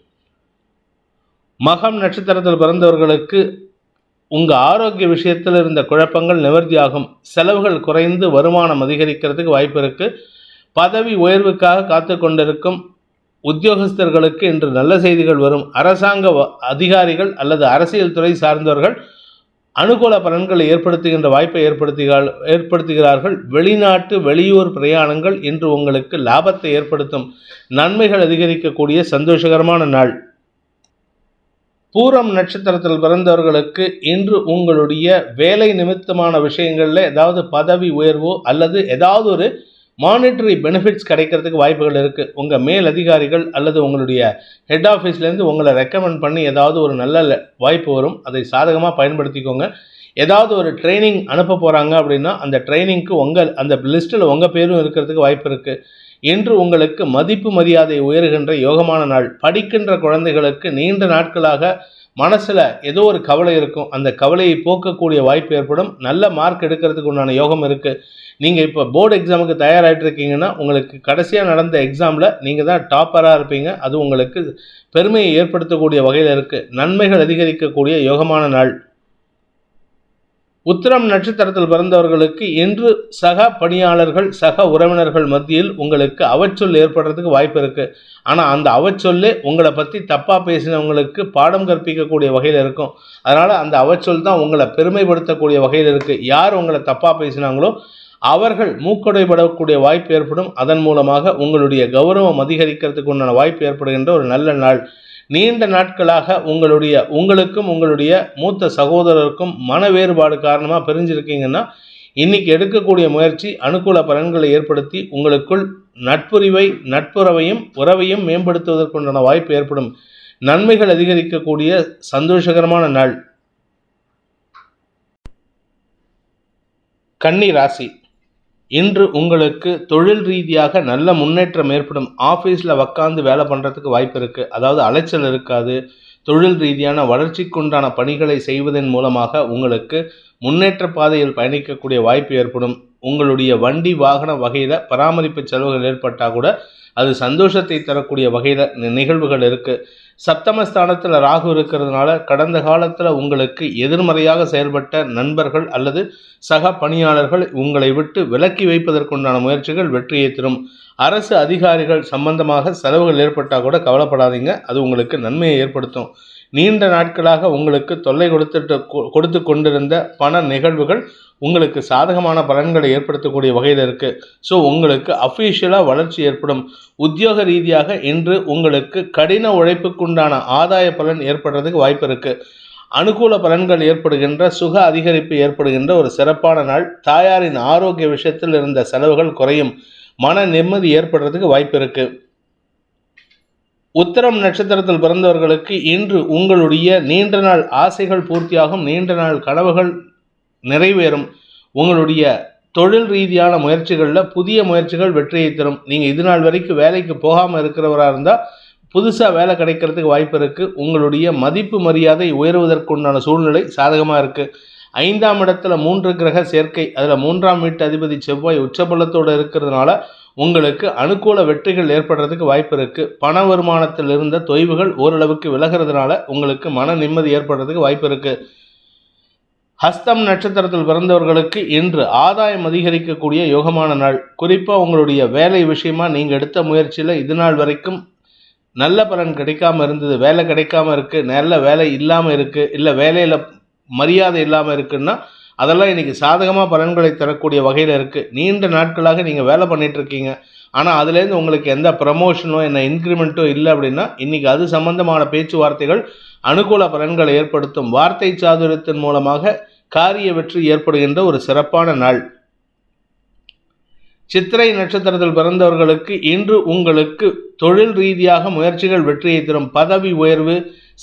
மகம் நட்சத்திரத்தில் பிறந்தவர்களுக்கு உங்கள் ஆரோக்கிய விஷயத்தில் இருந்த குழப்பங்கள் நிவர்த்தியாகும். செலவுகள் குறைந்து வருமானம் அதிகரிக்கிறதுக்கு வாய்ப்பு இருக்குது. பதவி உயர்வுக்காக காத்து கொண்டிருக்கும் உத்தியோகஸ்தர்களுக்கு இன்று நல்ல செய்திகள் வரும். அரசாங்க அதிகாரிகள் அல்லது அரசியல் துறை சார்ந்தவர்கள் அனுகூல பலன்களை ஏற்படுத்துகின்ற வாய்ப்பை ஏற்படுத்துகிறார்கள். வெளிநாட்டு வெளியூர் பிரயாணங்கள் இன்று உங்களுக்கு லாபத்தை ஏற்படுத்தும். நன்மைகள் அதிகரிக்கக்கூடிய சந்தோஷகரமான நாள். பூரம் நட்சத்திரத்தில் பிறந்தவர்களுக்கு இன்று உங்களுடைய வேலை நிமித்தமான விஷயங்களில் ஏதாவது பதவி உயர்வோ அல்லது ஏதாவது ஒரு மானிட்டரி பெனிஃபிட்ஸ் கிடைக்கிறதுக்கு வாய்ப்புகள் இருக்குது. உங்கள் மேல் அதிகாரிகள் அல்லது உங்களுடைய ஹெட் ஆஃபீஸ்லேருந்து உங்களை ரெக்கமெண்ட் பண்ணி ஏதாவது ஒரு நல்ல வாய்ப்பு வரும். அதை சாதகமாக பயன்படுத்திக்கோங்க. ஏதாவது ஒரு ட்ரைனிங் அனுப்ப போகிறாங்க அப்படின்னா அந்த ட்ரைனிங்க்கு அந்த லிஸ்ட்டில் உங்கள் பேரும் இருக்கிறதுக்கு வாய்ப்பு இருக்குது. இன்று உங்களுக்கு மதிப்பு மரியாதை உயர்கின்ற யோகமான நாள். படிக்கின்ற குழந்தைகளுக்கு நீண்ட நாட்களாக மனசில் ஏதோ ஒரு கவலை இருக்கும். அந்த கவலையை போக்கக்கூடிய வாய்ப்பு ஏற்படும். நல்ல மார்க் எடுக்கிறதுக்கு உண்டான யோகம் இருக்குது. நீங்கள் இப்போ போர்டு எக்ஸாமுக்கு தயாராகிட்டு இருக்கீங்கன்னா உங்களுக்கு கடைசியாக நடந்த எக்ஸாமில் நீங்கள் தான் டாப்பராக இருப்பீங்க. அது உங்களுக்கு பெருமையை ஏற்படுத்தக்கூடிய வகையில் இருக்குது. நன்மைகள் அதிகரிக்கக்கூடிய யோகமான நாள். உத்திரம் நட்சத்திரத்தில் பிறந்தவர்களுக்கு இன்று சக பணியாளர்கள் சக உறவினர்கள் மத்தியில் உங்களுக்கு அவச்சொல் ஏற்படுறதுக்கு வாய்ப்பு இருக்கு. ஆனால் அந்த அவச்சொல்லே உங்களை பற்றி தப்பாக பேசினவங்களுக்கு பாடம் கற்பிக்கக்கூடிய வகையில் இருக்கும். அதனால் அந்த அவச்சொல் தான் உங்களை பெருமைப்படுத்தக்கூடிய வகையில் இருக்கு. யார் உங்களை தப்பாக பேசினாங்களோ அவர்கள் மூக்கடைபடக்கூடிய வாய்ப்பு ஏற்படும். அதன் மூலமாக உங்களுடைய கௌரவம் அதிகரிக்கிறதுக்கு உண்டான வாய்ப்பு ஏற்படுகின்ற ஒரு நல்ல நாள். நீண்ட நாட்களாக உங்களுக்கும் உங்களுடைய மூத்த சகோதரருக்கும் மன வேறுபாடு காரணமாக பிரிஞ்சிருக்கீங்கன்னா இன்னைக்கு எடுக்கக்கூடிய முயற்சி அனுகூல பலன்களை ஏற்படுத்தி உங்களுக்குள் நட்புறவையும் உறவையும் மேம்படுத்துவதற்குண்டான வாய்ப்பு ஏற்படும். நன்மைகள் அதிகரிக்கக்கூடிய சந்தோஷகரமான நாள். கன்னி ராசி. இன்று உங்களுக்கு தொழில் ரீதியாக நல்ல முன்னேற்றம் ஏற்படும். ஆஃபீஸில் உக்காந்து வேலை பண்ணுறதுக்கு வாய்ப்பு இருக்குது. அதாவது அலைச்சல் இருக்காது. தொழில் ரீதியான வளர்ச்சிக்குண்டான பணிகளை செய்வதன் மூலமாக உங்களுக்கு முன்னேற்ற பாதையில் பயணிக்கக்கூடிய வாய்ப்பு ஏற்படும். உங்களுடைய வண்டி வாகன வகையில் பராமரிப்பு செலவுகள் ஏற்பட்டால் கூட அது சந்தோஷத்தை தரக்கூடிய வகையில் நிகழ்வுகள் இருக்குது. சப்தமஸ்தானத்தில் ராகு இருக்கிறதுனால கடந்த காலத்தில் உங்களுக்கு எதிர்மறையாக செயல்பட்ட நண்பர்கள் அல்லது சக பணியாளர்கள் உங்களை விட்டு விலக்கி வைப்பதற்குண்டான முயற்சிகள் வெற்றியை தரும். அரசு அதிகாரிகள் சம்பந்தமாக செலவுகள் ஏற்பட்டால் கூட கவலைப்படாதீங்க, அது உங்களுக்கு நன்மையை ஏற்படுத்தும். நீண்ட நாட்களாக உங்களுக்கு தொல்லை கொடுத்து கொண்டிருந்த பண நிகழ்வுகள் உங்களுக்கு சாதகமான பலன்களை ஏற்படுத்தக்கூடிய வகையில் இருக்குது. ஸோ உங்களுக்கு அஃபீஷியலாக வளர்ச்சி ஏற்படும். உத்தியோக ரீதியாக இன்று உங்களுக்கு கடின உழைப்புக்குண்டான ஆதாய பலன் ஏற்படுறதுக்கு வாய்ப்பு இருக்குது. அனுகூல பலன்கள் ஏற்படுகின்ற சுக அதிகரிப்பு ஏற்படுகின்ற ஒரு சிறப்பான நாள். தாயாரின் ஆரோக்கிய விஷயத்தில் இருந்த செலவுகள் குறையும். மன நிம்மதி ஏற்படுறதுக்கு வாய்ப்பு இருக்குது. உத்திரம் நட்சத்திரத்தில் பிறந்தவர்களுக்கு இன்று உங்களுடைய நீண்ட நாள் ஆசைகள் பூர்த்தியாகும். நீண்ட நாள் கனவுகள் நிறைவேறும். உங்களுடைய தொழில் ரீதியான முயற்சிகளில் புதிய முயற்சிகள் வெற்றியை தரும். நீங்கள் இது நாள் வரைக்கும் வேலைக்கு போகாமல் இருக்கிறவராக இருந்தால் புதுசாக வேலை கிடைக்கிறதுக்கு வாய்ப்பு இருக்குது. உங்களுடைய மதிப்பு மரியாதை உயர்வதற்குண்டான சூழ்நிலை சாதகமாக இருக்குது. 5ஆம் இடத்துல 3 கிரக சேர்க்கை, அதில் 3ஆம் வீட்டு அதிபதி செவ்வாய் உச்சபலத்தோடு இருக்கிறதுனால உங்களுக்கு அனுகூல வெற்றிகள் ஏற்படுறதுக்கு வாய்ப்பு இருக்குது. பண வருமானத்தில் இருந்த தொய்வுகள் ஓரளவுக்கு விலகிறதுனால உங்களுக்கு மன நிம்மதி ஏற்படுறதுக்கு வாய்ப்பு இருக்குது. ஹஸ்தம் நட்சத்திரத்தில் பிறந்தவர்களுக்கு இன்று ஆதாயம் அதிகரிக்கக்கூடிய யோகமான நாள். குறிப்பாக உங்களுடைய வேலை விஷயமா நீங்கள் எடுத்த முயற்சியில் இது நாள் வரைக்கும் நல்ல பலன் கிடைக்காமல் இருந்தது, வேலை கிடைக்காம இருக்குது, நல்ல வேலை இல்லாமல் இருக்குது, இல்லை வேலையில் மரியாதை இல்லாமல் இருக்குன்னா அதெல்லாம் இன்றைக்கி சாதகமாக பலன்களை தரக்கூடிய வகையில் இருக்குது. நீண்ட நாட்களாக நீங்கள் வேலை பண்ணிகிட்ருக்கீங்க, ஆனால் அதுலேருந்து உங்களுக்கு எந்த ப்ரமோஷனோ என்ன இன்க்ரிமெண்ட்டோ இல்லை அப்படின்னா இன்றைக்கி அது சம்பந்தமான பேச்சுவார்த்தைகள் அனுகூல பலன்களை ஏற்படுத்தும். வார்த்தை சாதுரியத்தின் மூலமாக காரிய வெற்றி ஏற்படுகின்ற ஒரு சிறப்பான நாள். சித்திரை நட்சத்திரத்தில் பிறந்தவர்களுக்கு இன்று உங்களுக்கு தொழில் ரீதியாக முயற்சிகள் வெற்றியை தரும். பதவி உயர்வு,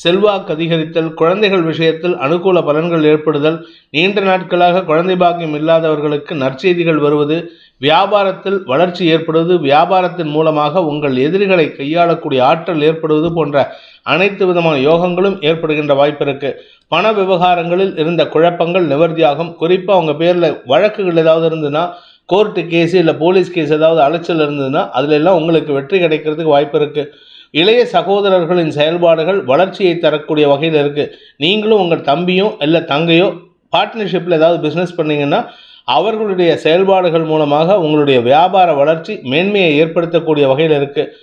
செல்வாக்கு அதிகரித்தல், குழந்தைகள் விஷயத்தில் அனுகூல பலன்கள் ஏற்படுதல், நீண்ட நாட்களாக குழந்தை பாக்கியம் இல்லாதவர்களுக்கு நற்செய்திகள் வருவது, வியாபாரத்தில் வளர்ச்சி ஏற்படுவது, வியாபாரத்தின் மூலமாக உங்கள் எதிரிகளை கையாளக்கூடிய ஆற்றல் ஏற்படுவது போன்ற அனைத்து விதமான யோகங்களும் ஏற்படுகின்ற வாய்ப்பு இருக்கு. பண விவகாரங்களில் இருந்த குழப்பங்கள் நிவர்த்தியாகும். குறிப்பாக உங்கள் பேரில் வழக்குகள் ஏதாவது இருந்ததுன்னா, கோர்ட்டு கேஸு இல்லை போலீஸ் கேஸ் ஏதாவது அலைச்சல் இருந்ததுன்னா அதுல எல்லாம் உங்களுக்கு வெற்றி கிடைக்கிறதுக்கு வாய்ப்பு இருக்குது. இளைய சகோதரர்களின் செயல்பாடுகள் வளர்ச்சியை தரக்கூடிய வகையில் இருக்குது. நீங்களும் உங்கள் தம்பியும் இல்லை தங்கையோ பார்ட்னர்ஷிப்பில் ஏதாவது பிஸ்னஸ் பண்ணிங்கன்னா அவர்களுடைய செயல்பாடுகள் மூலமாக உங்களுடைய வியாபார வளர்ச்சி மேன்மையை ஏற்படுத்தக்கூடிய வகையில் இருக்குது.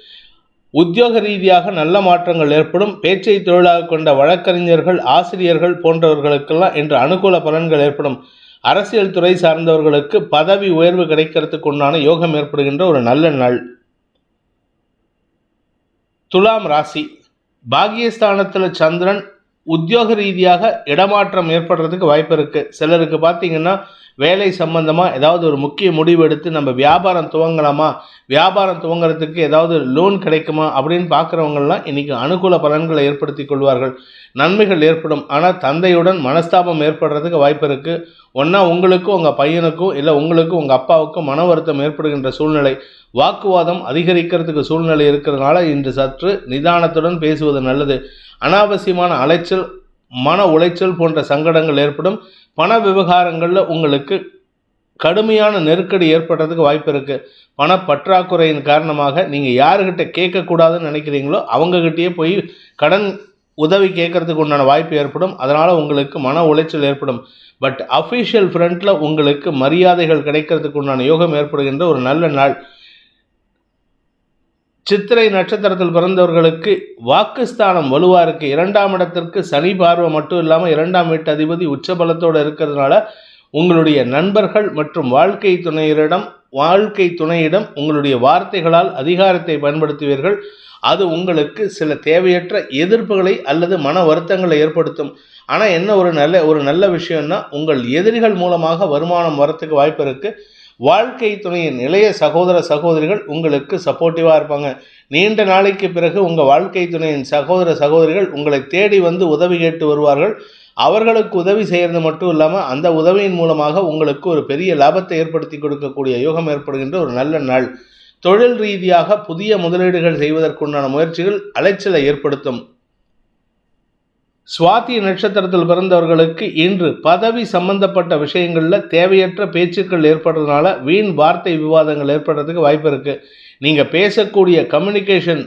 உத்தியோக ரீதியாக நல்ல மாற்றங்கள் ஏற்படும். பேச்சை தொழிலாக கொண்ட வழக்கறிஞர்கள், ஆசிரியர்கள் போன்றவர்களுக்கெல்லாம் இன்று அனுகூல பலன்கள் ஏற்படும். அரசியல் துறை சார்ந்தவர்களுக்கு பதவி உயர்வு கிடைக்கிறதுக்கு உண்டான யோகம் ஏற்படுகின்ற ஒரு நல்ல நாள். துலாம் ராசி. பாகியஸ்தானத்தில் சந்திரன். உத்தியோக ரீதியாக இடமாற்றம் ஏற்படுறதுக்கு வாய்ப்பு இருக்குது. சிலருக்கு பார்த்தீங்கன்னா வேலை சம்பந்தமாக ஏதாவது ஒரு முக்கிய முடிவு எடுத்து நம்ம வியாபாரம் துவங்கலாமா, வியாபாரம் துவங்கிறதுக்கு ஏதாவது லோன் கிடைக்குமா அப்படின்னு பார்க்குறவங்கலாம் இன்றைக்கி அனுகூல பலன்களை ஏற்படுத்தி கொள்வார்கள். நன்மைகள் ஏற்படும். ஆனால் தந்தையுடன் மனஸ்தாபம் ஏற்படுறதுக்கு வாய்ப்பு இருக்குது. ஒன்றா உங்களுக்கும் உங்கள் பையனுக்கும் இல்லை உங்களுக்கும் உங்கள் அப்பாவுக்கும் மன வருத்தம் ஏற்படுகின்ற சூழ்நிலை, வாக்குவாதம் அதிகரிக்கிறதுக்கு சூழ்நிலை இருக்கிறதுனால இன்று சற்று நிதானத்துடன் பேசுவது நல்லது. அனாவசியமான அலைச்சல், மன உளைச்சல் போன்ற சங்கடங்கள் ஏற்படும். பண விவகாரங்களில் உங்களுக்கு கடுமையான நெருக்கடி ஏற்படுறதுக்கு வாய்ப்பு இருக்குது. பண பற்றாக்குறையின் காரணமாக நீங்கள் யாருக்கிட்ட கேட்கக்கூடாதுன்னு நினைக்கிறீங்களோ அவங்கக்கிட்டேயே போய் கடன் உதவி கேட்கறதுக்கு உண்டான வாய்ப்பு ஏற்படும். அதனால் உங்களுக்கு மன உளைச்சல் ஏற்படும். பட் அஃபிஷியல் ஃப்ரண்ட்டில் உங்களுக்கு மரியாதைகள் கிடைக்கிறதுக்கு உண்டான யோகம் ஏற்படுகின்ற ஒரு நல்ல நாள். சித்திரை நட்சத்திரத்தில் பிறந்தவர்களுக்கு வாக்குஸ்தானம் வலுவாக இருக்குது. 2ஆம் இடத்திற்கு சனி பார்வை மட்டும் இல்லாமல் 2ஆம் வீட்டு அதிபதி உச்சபலத்தோடு இருக்கிறதுனால உங்களுடைய நண்பர்கள் மற்றும் வாழ்க்கை துணையிடம் உங்களுடைய வார்த்தைகளால் அதிகாரத்தை பயன்படுத்துவீர்கள். அது உங்களுக்கு சில தேவையற்ற எதிர்ப்புகளை அல்லது மன வருத்தங்களை ஏற்படுத்தும். ஆனால் என்ன ஒரு நல்ல விஷயம்னா, உங்கள் எதிரிகள் மூலமாக வருமானம் வரத்துக்கு வாய்ப்பு இருக்குது. வாழ்க்கை துணையின் இளைய சகோதரிகள் உங்களுக்கு சப்போர்ட்டிவாக இருப்பாங்க. நீண்ட நாளைக்கு பிறகு உங்கள் வாழ்க்கை துணையின் சகோதரிகள் உங்களை தேடி வந்து உதவி கேட்டு வருவார்கள். அவர்களுக்கு உதவி செய்கிறது மட்டும் இல்லாமல் அந்த உதவியின் மூலமாக உங்களுக்கு ஒரு பெரிய லாபத்தை ஏற்படுத்தி கொடுக்கக்கூடிய யோகம் ஏற்படுகின்ற ஒரு நல்ல நாள். தொழில் ரீதியாக புதிய முதலீடுகள் செய்வதற்குண்டான முயற்சிகள் அலைச்சலை ஏற்படுத்தும். சுவாதி நட்சத்திரத்தில் பிறந்தவர்களுக்கு இன்று பதவி சம்பந்தப்பட்ட விஷயங்களில் தேவையற்ற பேச்சுக்கள் ஏற்படுறதுனால வீண் வார்த்தை விவாதங்கள் ஏற்படுறதுக்கு வாய்ப்பு இருக்குது. நீங்கள் பேசக்கூடிய கம்யூனிகேஷன்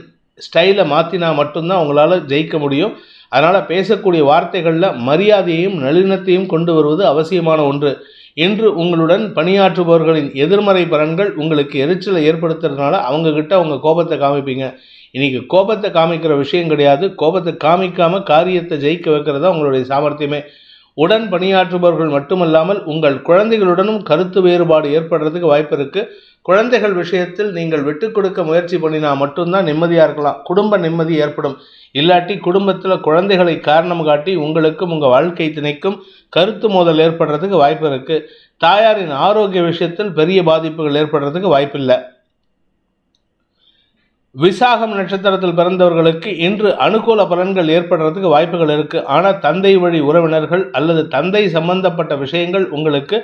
ஸ்டைலை மாற்றினா மட்டும்தான் உங்களால் ஜெயிக்க முடியும். அதனால் பேசக்கூடிய வார்த்தைகளில் மரியாதையையும் நல்லிணத்தையும் கொண்டு வருவது அவசியமான ஒன்று. இன்று உங்களுடன் பணியாற்றுபவர்களின் எதிர்மறை பலன்கள் உங்களுக்கு எரிச்சலை ஏற்படுத்துறதுனால அவங்கக்கிட்ட உங்கள் கோபத்தை காமிப்பீங்க. இன்றைக்கி கோபத்தை காமிக்கிற விஷயம் கிடையாது. கோபத்தை காமிக்காமல் காரியத்தை ஜெயிக்க வைக்கிறது தான் உங்களுடைய சாமர்த்தியமே. உடன் பணியாற்றுபவர்கள் மட்டுமல்லாமல் உங்கள் குழந்தைகளுடனும் கருத்து வேறுபாடு ஏற்படுறதுக்கு வாய்ப்பு இருக்குது. குழந்தைகள் விஷயத்தில் நீங்கள் விட்டு கொடுக்க முயற்சி பண்ணினா மட்டும்தான் நிம்மதியாக இருக்கலாம். குடும்ப நிம்மதி ஏற்படும். இல்லாட்டி குடும்பத்தில் குழந்தைகளை காரணம் காட்டி உங்களுக்கும் உங்கள் வாழ்க்கை துணைக்கும் கருத்து மோதல் ஏற்படுறதுக்கு வாய்ப்பு இருக்குது. தாயாரின் ஆரோக்கிய விஷயத்தில் பெரிய பாதிப்புகள் ஏற்படுறதுக்கு வாய்ப்பில்லை. விசாகம் நட்சத்திரத்தில் பிறந்தவர்களுக்கு இன்று அனுகூல பலன்கள் ஏற்படுறதுக்கு வாய்ப்புகள் இருக்குது. ஆனால் தந்தை வழி உறவினர்கள் அல்லது தந்தை சம்பந்தப்பட்ட விஷயங்கள் உங்களுக்கு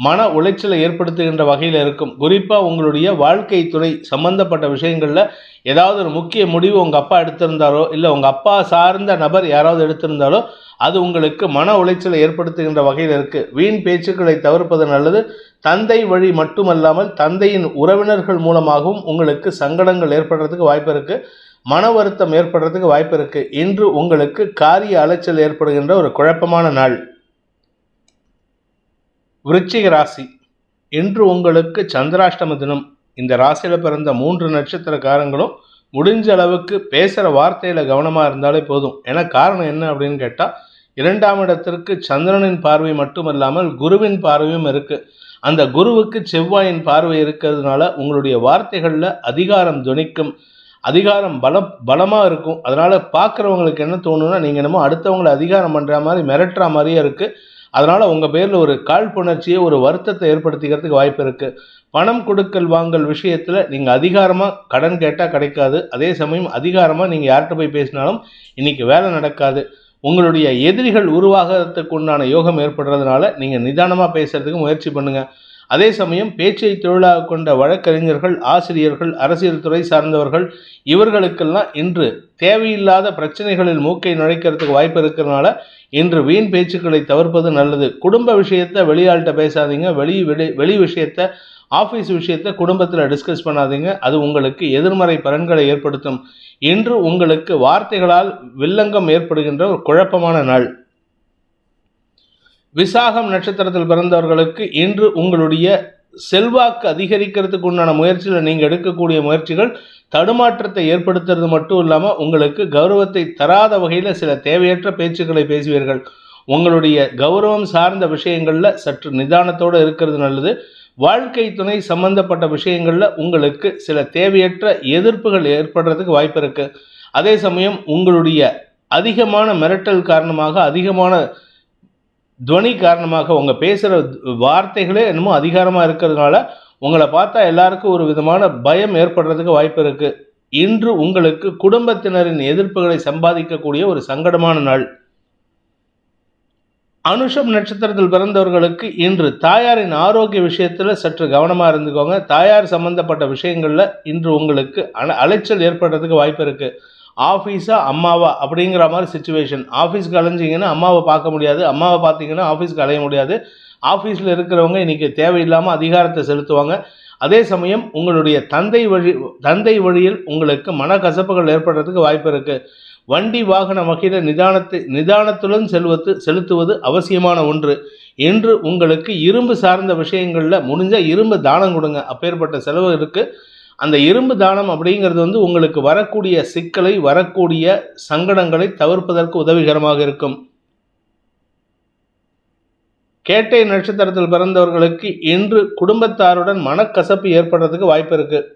மன உளைச்சலை ஏற்படுத்துகின்ற வகையில் இருக்கும். குறிப்பாக உங்களுடைய வாழ்க்கை துறை சம்பந்தப்பட்ட விஷயங்களில் ஏதாவது ஒரு முக்கிய முடிவு உங்கள் அப்பா எடுத்திருந்தாலோ இல்லை உங்கள் அப்பா சார்ந்த நபர் யாராவது எடுத்திருந்தாலோ அது உங்களுக்கு மன உளைச்சலை ஏற்படுத்துகின்ற வகையில் இருக்குது. வீண் பேச்சுக்களை தவிர்ப்பது நல்லது. தந்தை வழி மட்டுமல்லாமல் தந்தையின் உறவினர்கள் மூலமாகவும் உங்களுக்கு சங்கடங்கள் ஏற்படுறதுக்கு வாய்ப்பு இருக்குது. மன வருத்தம் ஏற்படுறதுக்கு வாய்ப்பு இருக்குது. இன்று உங்களுக்கு காரிய அலைச்சல் ஏற்படுகின்ற ஒரு குழப்பமான நாள். விருச்சிக ராசி, இன்று உங்களுக்கு சந்திராஷ்டம தினம். இந்த ராசியில் பிறந்த 3 நட்சத்திரக்காரங்களும் முடிஞ்ச அளவுக்கு பேசுகிற வார்த்தையில் கவனமாக இருந்தாலே போதும். ஏன்னா காரணம் என்ன அப்படின்னு கேட்டால், 2ஆம் இடத்திற்கு சந்திரனின் பார்வை மட்டுமல்லாமல் குருவின் பார்வையும் இருக்குது. அந்த குருவுக்கு செவ்வாயின் பார்வை இருக்கிறதுனால உங்களுடைய வார்த்தைகளில் அதிகாரம் துணிக்கும். அதிகாரம் பலமாக இருக்கும். அதனால் பார்க்குறவங்களுக்கு என்ன தோணுன்னா, நீங்கள் என்னமோ அடுத்தவங்களை அதிகாரம் பண்ணுற மாதிரி மிரட்டுற மாதிரியே இருக்குது. அதனால் உங்கள் பேரில் ஒரு காழ்ப்புணர்ச்சியை ஒரு வருத்தத்தை ஏற்படுத்திக்கிறதுக்கு வாய்ப்பு இருக்குது. பணம் கொடுக்கல் வாங்கல் விஷயத்தில் நீங்கள் அதிகாரமாக கடன் கேட்டால் கிடைக்காது. அதே சமயம் அதிகாரமாக நீங்கள் யார்கிட்ட போய் பேசினாலும் இன்றைக்கி வேலை நடக்காது. உங்களுடைய எதிரிகள் உருவாகிறதுக்கு உண்டான யோகம் ஏற்படுறதுனால நீங்கள் நிதானமாக பேசுகிறதுக்கு முயற்சி பண்ணுங்கள். அதே சமயம் பேச்சை தொழிலாக கொண்ட வழக்கறிஞர்கள், ஆசிரியர்கள், அரசியல் துறை சார்ந்தவர்கள் இவர்களுக்கெல்லாம் இன்று தேவையில்லாத பிரச்சனைகளில் மூக்கை நுழைக்கிறதுக்கு வாய்ப்பு இருக்கிறதுனால இன்று வீண் பேச்சுக்களை தவிர்ப்பது நல்லது. குடும்ப விஷயத்தை வெளியாள்கிட்ட பேசாதீங்க. வெளி விஷயத்தை, ஆஃபீஸ் விஷயத்தை குடும்பத்தில் டிஸ்கஸ் பண்ணாதீங்க. அது உங்களுக்கு எதிர்மறை பலன்களை ஏற்படுத்தும். இன்று உங்களுக்கு வார்த்தைகளால் வில்லங்கம் ஏற்படுகின்ற ஒரு குழப்பமான நாள். விசாகம் நட்சத்திரத்தில் பிறந்தவர்களுக்கு இன்று உங்களுடைய செல்வாக்கு அதிகரிக்கிறதுக்கு உண்டான முயற்சியில் நீங்கள் எடுக்கக்கூடிய முயற்சிகள் தடுமாற்றத்தை ஏற்படுத்துறது மட்டும் இல்லாமல் உங்களுக்கு கௌரவத்தை தராத வகையில் சில தேவையற்ற பேச்சுக்களை பேசுவீர்கள். உங்களுடைய கௌரவம் சார்ந்த விஷயங்களில் சற்று நிதானத்தோடு இருக்கிறது நல்லது. வாழ்க்கை துணை சம்பந்தப்பட்ட விஷயங்களில் உங்களுக்கு சில தேவையற்ற எதிர்ப்புகள் ஏற்படுறதுக்கு வாய்ப்பு இருக்குது. அதே சமயம் உங்களுடைய அதிகமான மிரட்டல் காரணமாக, அதிகமான துவனி காரணமாக உங்கள் பேசுகிற வார்த்தைகளே என்னமோ அதிகாரமாக இருக்கிறதுனால உங்களை பார்த்தா எல்லாருக்கும் ஒரு விதமான பயம் ஏற்படுறதுக்கு வாய்ப்பு இருக்குது. இன்று உங்களுக்கு குடும்பத்தினரின் எதிர்ப்புகளை சம்பாதிக்கக்கூடிய ஒரு சங்கடமான நாள். அனுஷம் நட்சத்திரத்தில் பிறந்தவர்களுக்கு இன்று தாயாரின் ஆரோக்கிய விஷயத்தில் சற்று கவனமாக இருந்துக்கோங்க. தாயார் சம்பந்தப்பட்ட விஷயங்களில் இன்று உங்களுக்கு அலைச்சல் ஏற்படுறதுக்கு வாய்ப்பு இருக்குது. ஆஃபீஸா அம்மாவா அப்படிங்கிற மாதிரி சுச்சுவேஷன். ஆஃபீஸ்க்கு அலைஞ்சிங்கன்னா அம்மாவை பார்க்க முடியாது, அம்மாவை பார்த்தீங்கன்னா ஆஃபீஸ்க்கு அலைய முடியாது. ஆஃபீஸில் இருக்கிறவங்க இன்றைக்கி தேவையில்லாமல் அதிகாரத்தை செலுத்துவாங்க. அதே சமயம் உங்களுடைய தந்தை வழியில் உங்களுக்கு மனக்கசப்புகள் ஏற்படுறதுக்கு வாய்ப்பு இருக்குது. வண்டி வாகன வகையில் நிதானத்துடன் செலுத்துவது அவசியமான ஒன்று. என்று உங்களுக்கு இரும்பு சார்ந்த விஷயங்களில் முடிஞ்ச இரும்பு தானம் கொடுங்க. அப்பேற்பட்ட செலவு இருக்குது. அந்த இரும்பு தானம் அப்படிங்கிறது உங்களுக்கு வரக்கூடிய சிக்கலை, வரக்கூடிய சங்கடங்களை தவிர்ப்பதற்கு உதவிகரமாக இருக்கும். கேட்டை நட்சத்திரத்தில் பிறந்தவர்களுக்கு இன்று குடும்பத்தாருடன் மனக்கசப்பு ஏற்படுறதுக்கு வாய்ப்பு இருக்குது.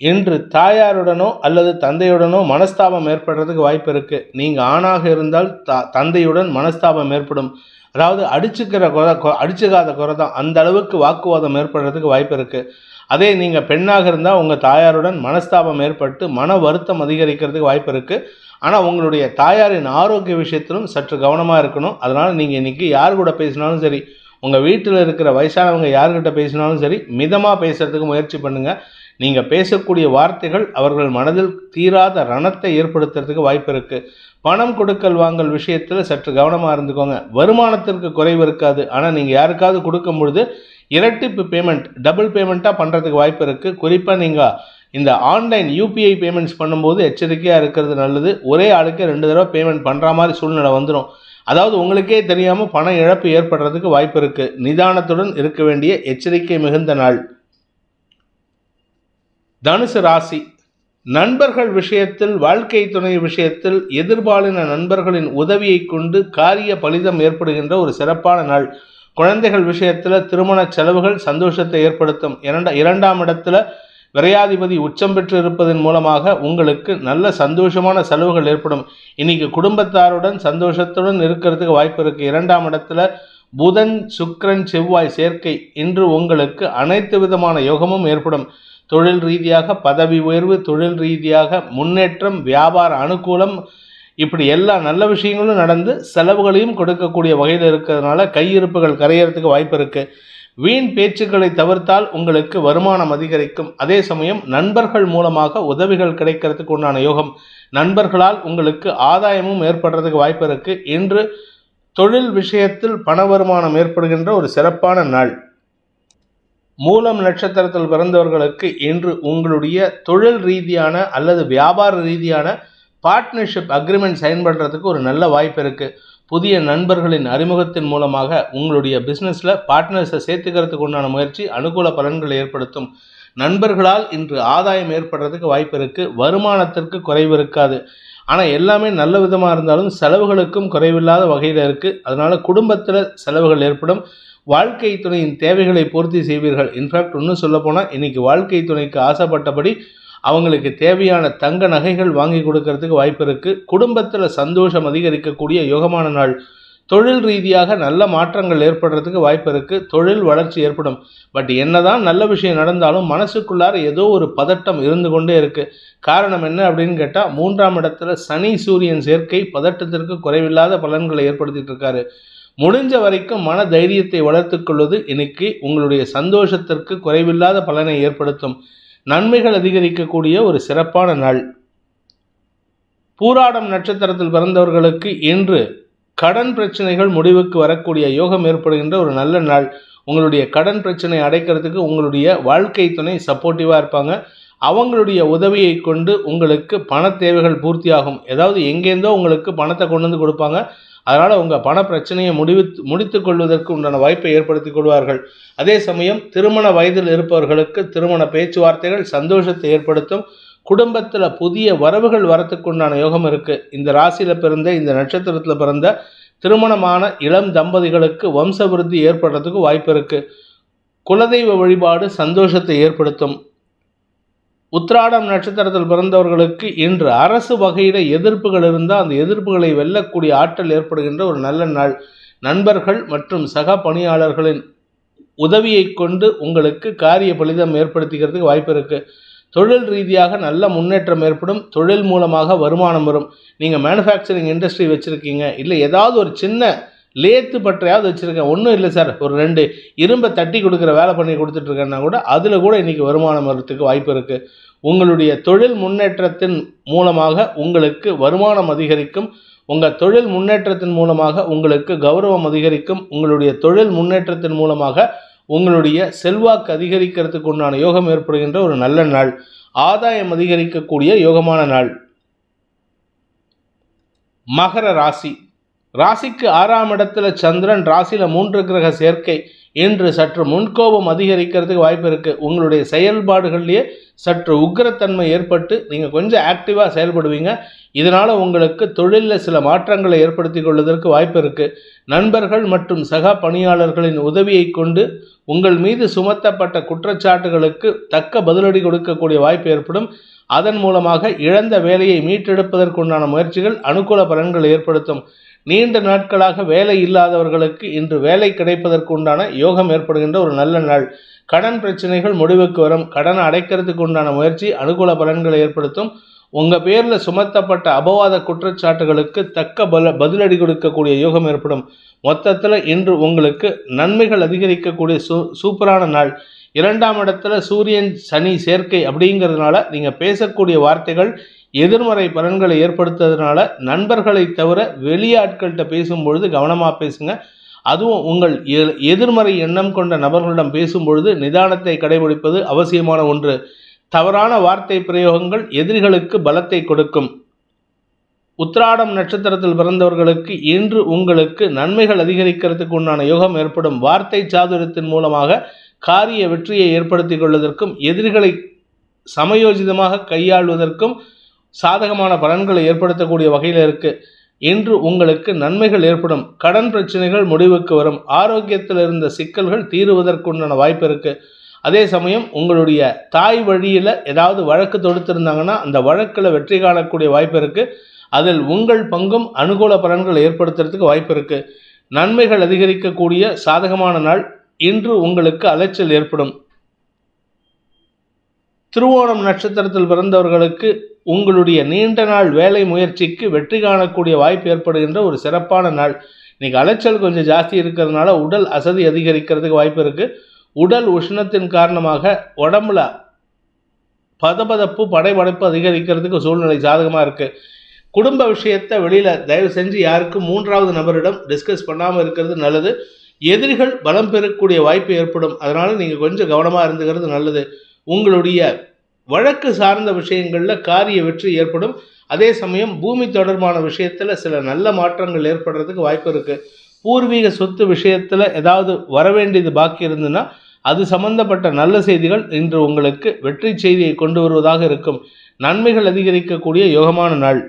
இன்று தாயாருடனோ அல்லது தந்தையுடனோ மனஸ்தாபம் ஏற்படுறதுக்கு வாய்ப்பு இருக்குது. நீங்கள் ஆணாக இருந்தால் தந்தையுடன் மனஸ்தாபம் ஏற்படும். அதாவது அடிச்சுக்காத குறை தான், அந்த அளவுக்கு வாக்குவாதம் ஏற்படுறதுக்கு வாய்ப்பு இருக்குது. அதே நீங்கள் பெண்ணாக இருந்தால் உங்கள் தாயாருடன் மனஸ்தாபம் ஏற்பட்டு மன வருத்தம் அதிகரிக்கிறதுக்கு வாய்ப்பு இருக்குது. ஆனால் உங்களுடைய தாயாரின் ஆரோக்கிய விஷயத்திலும் சற்று கவனமாக இருக்கணும். அதனால் நீங்கள் இன்றைக்கி யார் கூட பேசினாலும் சரி, உங்கள் வீட்டில் இருக்கிற வயசானவங்க யார்கிட்ட பேசினாலும் சரி, மிதமாக பேசுகிறதுக்கு முயற்சி பண்ணுங்கள். நீங்கள் பேசக்கூடிய வார்த்தைகள் அவர்கள் மனதில் தீராத ரணத்தை ஏற்படுத்துறதுக்கு வாய்ப்பு இருக்குது. பணம் கொடுக்கல் வாங்கல் விஷயத்தில் சற்று கவனமாக இருந்துக்கோங்க. வருமானத்திற்கு குறைவு இருக்காது. ஆனால் நீங்கள் யாருக்காவது கொடுக்கும் பொழுது இரட்டிப்பு பேமெண்ட், டபுள் பேமெண்ட்டாக பண்ணுறதுக்கு வாய்ப்பு இருக்குது. குறிப்பாக நீங்கள் இந்த ஆன்லைன் யூபிஐ பேமெண்ட்ஸ் பண்ணும்போது எச்சரிக்கையாக இருக்கிறது நல்லது. ஒரே ஆளுக்கு 2 தடவை பேமெண்ட் பண்ணுற மாதிரி சூழ்நிலை வந்துடும். அதாவது உங்களுக்கே தெரியாமல் பண இழப்பு ஏற்படுறதுக்கு வாய்ப்பு இருக்குது. நிதானத்துடன் இருக்க வேண்டிய எச்சரிக்கை மிகுந்த நாள். தனுசு ராசி. நண்பர்கள் விஷயத்தில், வாழ்க்கை துணை விஷயத்தில் எதிர்பாலின நண்பர்களின் உதவியை கொண்டு காரிய பலிதம் ஏற்படுகின்ற ஒரு சிறப்பான நாள். குழந்தைகள் விஷயத்தில் திருமண செலவுகள் சந்தோஷத்தை ஏற்படுத்தும். 2ஆம் இடத்துல விரையாதிபதி உச்சம் பெற்று இருப்பதன் மூலமாக உங்களுக்கு நல்ல சந்தோஷமான செலவுகள் ஏற்படும். இன்னைக்கு குடும்பத்தாருடன் சந்தோஷத்துடன் இருக்கிறதுக்கு வாய்ப்பு இருக்குது. 2ஆம் இடத்துல புதன், சுக்கிரன், செவ்வாய் சேர்க்கை இன்று உங்களுக்கு அனைத்து விதமான யோகமும் ஏற்படும். தொழில் ரீதியாக பதவி உயர்வு, தொழில் ரீதியாக முன்னேற்றம், வியாபார அனுகூலம், இப்படி எல்லா நல்ல விஷயங்களும் நடந்து செலவுகளையும் கொடுக்கக்கூடிய வகையில் இருக்கிறதுனால கையிருப்புகள் கரையிறதுக்கு வாய்ப்பு இருக்குது. வீண் பேச்சுக்களை தவிர்த்தால் உங்களுக்கு வருமானம் அதிகரிக்கும். அதே சமயம் நண்பர்கள் மூலமாக உதவிகள் கிடைக்கிறதுக்கு உண்டான யோகம். நண்பர்களால் உங்களுக்கு ஆதாயமும் ஏற்படுறதுக்கு வாய்ப்பு இருக்குது. இன்று தொழில் விஷயத்தில் பண வருமானம் ஏற்படுகின்ற ஒரு சிறப்பான நாள். மூலம் நட்சத்திரத்தில் பிறந்தவர்களுக்கு இன்று உங்களுடைய தொழில் ரீதியான அல்லது வியாபார ரீதியான பார்ட்னர்ஷிப் அக்ரிமெண்ட் சைன் பண்ணுறதுக்கு ஒரு நல்ல வாய்ப்பு இருக்குது. புதிய நண்பர்களின் அறிமுகத்தின் மூலமாக உங்களுடைய பிஸ்னஸில் பார்ட்னர்ஸை சேர்த்துக்கிறதுக்கு உண்டான முயற்சி அனுகூல பலன்களை ஏற்படுத்தும். நண்பர்களால் இன்று ஆதாயம் ஏற்படுறதுக்கு வாய்ப்பு இருக்குது. வருமானத்திற்கு குறைவு இருக்காது. ஆனால் எல்லாமே நல்ல விதமாக இருந்தாலும் செலவுகளுக்கும் குறைவில்லாத வகையில் இருக்குது. அதனால் குடும்பத்தில் செலவுகள் ஏற்படும். வாழ்க்கை துணையின் தேவைகளை பூர்த்தி செய்வீர்கள். இன்ஃபேக்ட் இன்னும் சொல்லப்போனால் இன்றைக்கி வாழ்க்கை துணைக்கு ஆசைப்பட்டபடி அவங்களுக்கு தேவையான தங்க நகைகள் வாங்கி கொடுக்கறதுக்கு வாய்ப்பு இருக்குது. குடும்பத்தில் சந்தோஷம் அதிகரிக்கக்கூடிய யோகமான நாள். தொழில் ரீதியாக நல்ல மாற்றங்கள் ஏற்படுறதுக்கு வாய்ப்பு இருக்குது. தொழில் வளர்ச்சி ஏற்படும். பட் என்னதான் நல்ல விஷயம் நடந்தாலும் மனசுக்குள்ளார ஏதோ ஒரு பதட்டம் இருந்து கொண்டே இருக்குது. காரணம் என்ன அப்படின்னு கேட்டால் 3ஆம் இடத்துல சனி சூரியன் சேர்க்கை பதட்டத்திற்கு குறைவில்லாத பலன்களை ஏற்படுத்திட்டு இருக்காரு. முடிஞ்ச வரைக்கும் மன தைரியத்தை வளர்த்துக் கொள்வது இன்னைக்கு உங்களுடைய சந்தோஷத்திற்கு குறைவில்லாத பலனை ஏற்படுத்தும். நன்மைகள் அதிகரிக்கக்கூடிய ஒரு சிறப்பான நாள். பூராடம் நட்சத்திரத்தில் பிறந்தவர்களுக்கு இன்று கடன் பிரச்சனைகள் முடிவுக்கு வரக்கூடிய யோகம் ஏற்படுகின்ற ஒரு நல்ல நாள். உங்களுடைய கடன் பிரச்சனை அடைக்கிறதுக்கு உங்களுடைய வாழ்க்கை துணை சப்போர்ட்டிவாக இருப்பாங்க. அவங்களுடைய உதவியை கொண்டு உங்களுக்கு பண தேவைகள் பூர்த்தியாகும். ஏதாவது எங்கேருந்தோ உங்களுக்கு பணத்தை கொண்டு வந்து கொடுப்பாங்க. அதனால் உங்கள் பண பிரச்சனையை முடித்து கொள்வதற்கு உண்டான வாய்ப்பை ஏற்படுத்தி கொள்வார்கள். அதே சமயம் திருமண வயதில் இருப்பவர்களுக்கு திருமண பேச்சுவார்த்தைகள் சந்தோஷத்தை ஏற்படுத்தும். குடும்பத்தில் புதிய வரவுகள் வரத்துக்கு உண்டான யோகம் இருக்குது. இந்த ராசியில் பிறந்த, இந்த நட்சத்திரத்தில் பிறந்த திருமணமான இளம் தம்பதிகளுக்கு வம்ச விருத்தி ஏற்படுறதுக்கு வாய்ப்பு இருக்குது. குலதெய்வ வழிபாடு சந்தோஷத்தை ஏற்படுத்தும். உத்திராடம் நட்சத்திரத்தில் பிறந்தவர்களுக்கு இன்று அரசு வகையில் எதிர்ப்புகள் இருந்தால் அந்த எதிர்ப்புகளை வெல்லக்கூடிய ஆற்றல் ஏற்படுகின்ற ஒரு நல்ல நாள். நண்பர்கள் மற்றும் சக பணியாளர்களின் உதவியை கொண்டு உங்களுக்கு காரிய பலிதம் ஏற்படுத்திக்கிறதுக்கு வாய்ப்பு இருக்குது. தொழில் ரீதியாக நல்ல முன்னேற்றம் ஏற்படும். தொழில் மூலமாக வருமானம் வரும். நீங்கள் மேனுஃபேக்சரிங் இண்டஸ்ட்ரி வச்சுருக்கீங்க, இல்லை ஏதாவது ஒரு சின்ன லேத்து பற்றையாவது வச்சுருக்கேன், ஒன்றும் இல்லை சார், ஒரு 2 இரும்பை தட்டி கொடுக்குற வேலை பண்ணி கொடுத்துட்ருக்கேன்னா கூட அதில் கூட இன்றைக்கி வருமானம் வரத்துக்கு வாய்ப்பு இருக்குது. உங்களுடைய தொழில் முன்னேற்றத்தின் மூலமாக உங்களுக்கு வருமானம் அதிகரிக்கும். உங்கள் தொழில் முன்னேற்றத்தின் மூலமாக உங்களுக்கு கௌரவம் அதிகரிக்கும். உங்களுடைய தொழில் முன்னேற்றத்தின் மூலமாக உங்களுடைய செல்வாக்கு அதிகரிக்கிறதுக்கு உண்டான யோகம் ஏற்படுகின்ற ஒரு நல்ல நாள். ஆதாயம் அதிகரிக்கக்கூடிய யோகமான நாள். மகர ராசி. ராசிக்கு 6ஆம் இடத்துல சந்திரன், ராசியில் 3 கிரக சேர்க்கை என்று சற்று முன்கோபம் அதிகரிக்கிறதுக்கு வாய்ப்பு இருக்குது. உங்களுடைய செயல்பாடுகள்லேயே சற்று உக்கிரத்தன்மை ஏற்பட்டு நீங்கள் கொஞ்சம் ஆக்டிவாக செயல்படுவீங்க. இதனால் உங்களுக்கு தொழிலில் சில மாற்றங்களை ஏற்படுத்தி கொள்வதற்கு வாய்ப்பு இருக்குது. நண்பர்கள் மற்றும் சக பணியாளர்களின் உதவியை கொண்டு உங்கள் மீது சுமத்தப்பட்ட குற்றச்சாட்டுகளுக்கு தக்க பதிலடி கொடுக்கக்கூடிய வாய்ப்பு ஏற்படும். அதன் மூலமாக இழந்த வேலையை மீட்டெடுப்பதற்குண்டான முயற்சிகள் அனுகூல பலன்களை ஏற்படுத்தும். நீண்ட நாட்களாக வேலை இல்லாதவர்களுக்கு இன்று வேலை கிடைப்பதற்கு உண்டான யோகம் ஏற்படுகின்ற ஒரு நல்ல நாள். கடன் பிரச்சனைகள் முடிவுக்கு வரும். கடனை அடைக்கிறதுக்கு உண்டான முயற்சி அனுகூல பலன்களை ஏற்படுத்தும். உங்கள் பேரில் சுமத்தப்பட்ட அபவாத குற்றச்சாட்டுகளுக்கு தக்க பதிலடி கொடுக்கக்கூடிய யோகம் ஏற்படும். மொத்தத்தில் இன்று உங்களுக்கு நன்மைகள் அதிகரிக்கக்கூடிய சூப்பரான நாள். 2ஆம் இடத்துல சூரியன் சனி சேர்க்கை அப்படிங்கிறதுனால நீங்கள் பேசக்கூடிய வார்த்தைகள் எதிர்மறை பலன்களை ஏற்படுத்துறதுனால நண்பர்களை தவிர வெளியாட்கள்கிட்ட பேசும்பொழுது கவனமாக பேசுங்க. அதுவும் உங்கள் எதிர்மறை எண்ணம் கொண்ட நபர்களிடம் பேசும்பொழுது நிதானத்தை கடைபிடிப்பது அவசியமான ஒன்று. தவறான வார்த்தை பிரயோகங்கள் எதிரிகளுக்கு பலத்தை கொடுக்கும். உத்திராடம் நட்சத்திரத்தில் பிறந்தவர்களுக்கு இன்று உங்களுக்கு நன்மைகள் அதிகரிக்கிறதுக்கு உண்டான யோகம் ஏற்படும். வார்த்தை சாதுரியத்தின் மூலமாக காரிய வெற்றியை ஏற்படுத்தி கொள்வதற்கும் எதிரிகளை சமயோஜிதமாக கையாள்வதற்கும் சாதகமான பலன்களை ஏற்படுத்தக்கூடிய வகையில் இருக்குது. இன்று உங்களுக்கு நன்மைகள் ஏற்படும். கடன் பிரச்சனைகள் முடிவுக்கு வரும். ஆரோக்கியத்தில் இருந்த சிக்கல்கள் தீருவதற்குண்டான வாய்ப்பு இருக்குது. அதே சமயம் உங்களுடைய தாய் வழியில் ஏதாவது வழக்கு தொடுத்திருந்தாங்கன்னா அந்த வழக்கில் வெற்றி காணக்கூடிய வாய்ப்பு இருக்குது. அதில் உங்கள் பங்கும் அனுகூல பலன்களை ஏற்படுத்துறதுக்கு வாய்ப்பு இருக்குது. நன்மைகள் அதிகரிக்கக்கூடிய சாதகமான நாள். இன்று உங்களுக்கு அலைச்சல் ஏற்படும். திருவோணம் நட்சத்திரத்தில் பிறந்தவர்களுக்கு உங்களுடைய நீண்ட நாள் வேலை முயற்சிக்கு வெற்றி காணக்கூடிய வாய்ப்பு ஏற்படுகின்ற ஒரு சிறப்பான நாள். இன்றைக்கி அலைச்சல் கொஞ்சம் ஜாஸ்தி இருக்கிறதுனால உடல் அசதி அதிகரிக்கிறதுக்கு வாய்ப்பு இருக்குது. உடல் உஷ்ணத்தின் காரணமாக உடம்புல பதபதப்பு படைபடைப்பு அதிகரிக்கிறதுக்கு சூழ்நிலை சாதகமாக இருக்குது. குடும்ப விஷயத்தை வெளியில் தயவு செஞ்சு யாருக்கும் 3வது நபரிடம் டிஸ்கஸ் பண்ணாமல் இருக்கிறது நல்லது. எதிரிகள் பலம் பெறக்கூடிய வாய்ப்பு ஏற்படும். அதனால் நீங்கள் கொஞ்சம் கவனமாக இருந்துக்கிறது நல்லது. உங்களுடைய வழக்கு சார்ந்த விஷயங்களில் காரிய வெற்றி ஏற்படும். அதே சமயம் பூமி தொடர்பான விஷயத்தில் சில நல்ல மாற்றங்கள் ஏற்படுறதுக்கு வாய்ப்பு இருக்குது. பூர்வீக சொத்து விஷயத்தில் ஏதாவது வரவேண்டியது பாக்கி இருந்துன்னா அது சம்பந்தப்பட்ட நல்ல செய்திகள் இன்று உங்களுக்கு வெற்றி செய்தியை கொண்டு வருவதாக இருக்கும். நன்மைகள் அதிகரிக்கக்கூடிய யோகமான நாள்.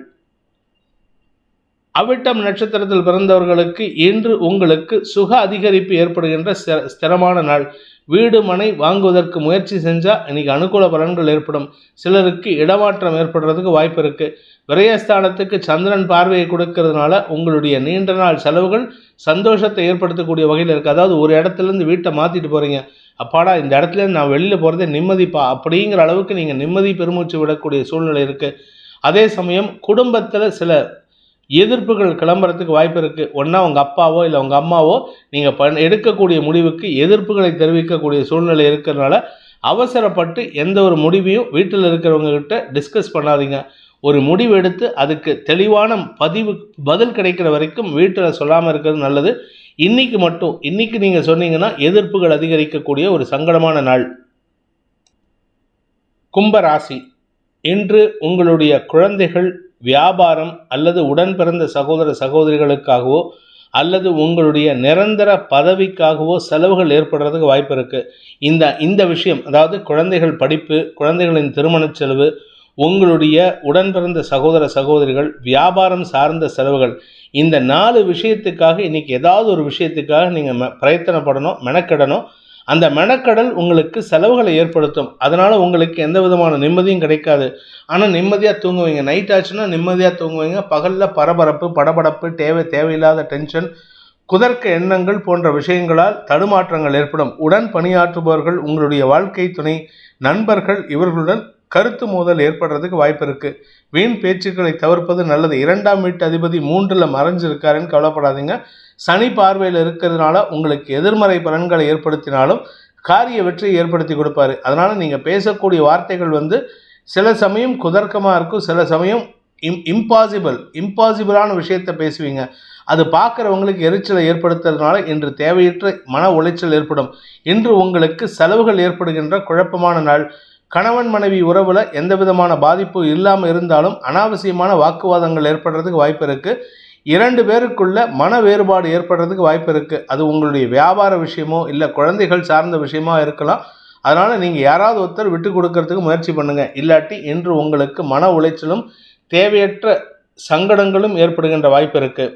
அவிட்டம் நட்சத்திரத்தில் பிறந்தவர்களுக்கு இன்று உங்களுக்கு சுக அதிகரிப்பு ஏற்படுகின்ற ஸ்திரமான நாள். வீடு மனை வாங்குவதற்கு முயற்சி செஞ்சால் இன்றைக்கி அனுகூல பலன்கள் ஏற்படும். சிலருக்கு இடமாற்றம் ஏற்படுறதுக்கு வாய்ப்பு இருக்குது. விரயஸ்தானத்துக்கு சந்திரன் பார்வையை கொடுக்கறதுனால உங்களுடைய நீண்ட நாள் செலவுகள் சந்தோஷத்தை ஏற்படுத்தக்கூடிய வகையில் இருக்குது. அதாவது ஒரு இடத்துலேருந்து வீட்டை மாற்றிட்டு போகிறீங்க, அப்பாடா இந்த இடத்துலேருந்து நான் வெளியில் போகிறதே நிம்மதிப்பா அப்படிங்கிற அளவுக்கு நீங்கள் நிம்மதி பெருமூச்சு விடக்கூடிய சூழ்நிலை இருக்குது. அதே சமயம் குடும்பத்தில் சில எதிர்ப்புகள் கிளம்புறதுக்கு வாய்ப்பு இருக்குது. ஒன்றா உங்கள் அப்பாவோ இல்லை உங்கள் அம்மாவோ நீங்கள் எடுக்கக்கூடிய முடிவுக்கு எதிர்ப்புகளை தெரிவிக்கக்கூடிய சூழ்நிலை இருக்கிறதுனால அவசரப்பட்டு எந்த ஒரு முடிவையும் வீட்டில் இருக்கிறவங்ககிட்ட டிஸ்கஸ் பண்ணாதீங்க. ஒரு முடிவு எடுத்து அதுக்கு தெளிவான பதில் கிடைக்கிற வரைக்கும் வீட்டில் சொல்லாமல் இருக்கிறது நல்லது. இன்னைக்கு நீங்கள் சொன்னீங்கன்னா எதிர்ப்புகள் அதிகரிக்கக்கூடிய ஒரு சங்கடமான நாள். கும்பராசி. இன்று உங்களுடைய குழந்தைகள் வியாபாரம் அல்லது உடன் பிறந்த சகோதர சகோதரிகளுக்காகவோ அல்லது உங்களுடைய நிரந்தர பதவிக்காகவோ செலவுகள் ஏற்படுறதுக்கு வாய்ப்பு இருக்குது. இந்த விஷயம், அதாவது குழந்தைகள் படிப்பு, குழந்தைகளின் திருமண செலவு, உங்களுடைய உடன் பிறந்த சகோதர சகோதரிகள், வியாபாரம் சார்ந்த செலவுகள், இந்த 4 விஷயத்துக்காக இன்றைக்கி ஏதாவது ஒரு விஷயத்துக்காக நீங்கள் பிரயத்தனப்படணும், மெனக்கெடணும். அந்த மெனக்கடல் உங்களுக்கு செலவுகளை ஏற்படுத்தும். அதனால் உங்களுக்கு எந்த விதமான நிம்மதியும் கிடைக்காது. ஆனால் நிம்மதியாக தூங்குவீங்க. நைட் ஆச்சுன்னா நிம்மதியாக தூங்குவீங்க. பகலில் பரபரப்பு, படபடப்பு, தேவையில்லாத டென்ஷன், குதர்க்க எண்ணங்கள் போன்ற விஷயங்களால் தடுமாற்றங்கள் ஏற்படும். உடன் பணியாற்றுபவர்கள், உங்களுடைய வாழ்க்கை துணை, நண்பர்கள், இவர்களுடன் கருத்து மோதல் ஏற்படுறதுக்கு வாய்ப்பு இருக்குது. வீண் பேச்சுக்களை தவிர்ப்பது நல்லது. 2ஆம் வீட்டு அதிபதி 3ல் மறைஞ்சிருக்காருன்னு கவலைப்படாதீங்க. சனி பார்வையில் இருக்கிறதுனால உங்களுக்கு எதிர்மறை பலன்களை ஏற்படுத்தினாலும் காரிய வெற்றியை ஏற்படுத்தி கொடுப்பாரு. அதனால் நீங்கள் பேசக்கூடிய வார்த்தைகள் சில சமயம் குதர்க்கமாக இருக்கும், சில சமயம் இம்பாசிபிளான விஷயத்தை பேசுவீங்க. அது பார்க்குறவங்களுக்கு எரிச்சலை ஏற்படுத்துறதுனால இன்று தேவையற்ற மன உளைச்சல் ஏற்படும். இன்று உங்களுக்கு செலவுகள் ஏற்படுகின்ற குழப்பமான நாள். கணவன் மனைவி உறவுல எந்த விதமான பாதிப்பு இல்லாமல் இருந்தாலும் அனாவசியமான வாக்குவாதங்கள் ஏற்படுறதுக்கு வாய்ப்பு இருக்கு. 2 பேருக்குள்ள மன வேறுபாடு ஏற்படுறதுக்கு வாய்ப்பு இருக்கு. அது உங்களுடைய வியாபார விஷயமோ இல்லை குழந்தைகள் சார்ந்த விஷயமா இருக்கலாம். அதனால நீங்க யாராவது ஒருத்தர் விட்டு கொடுக்கறதுக்கு முயற்சி பண்ணுங்க. இல்லாட்டி இன்று உங்களுக்கு மன உளைச்சலும் தேவையற்ற சங்கடங்களும் ஏற்படுகின்ற வாய்ப்பு இருக்கு.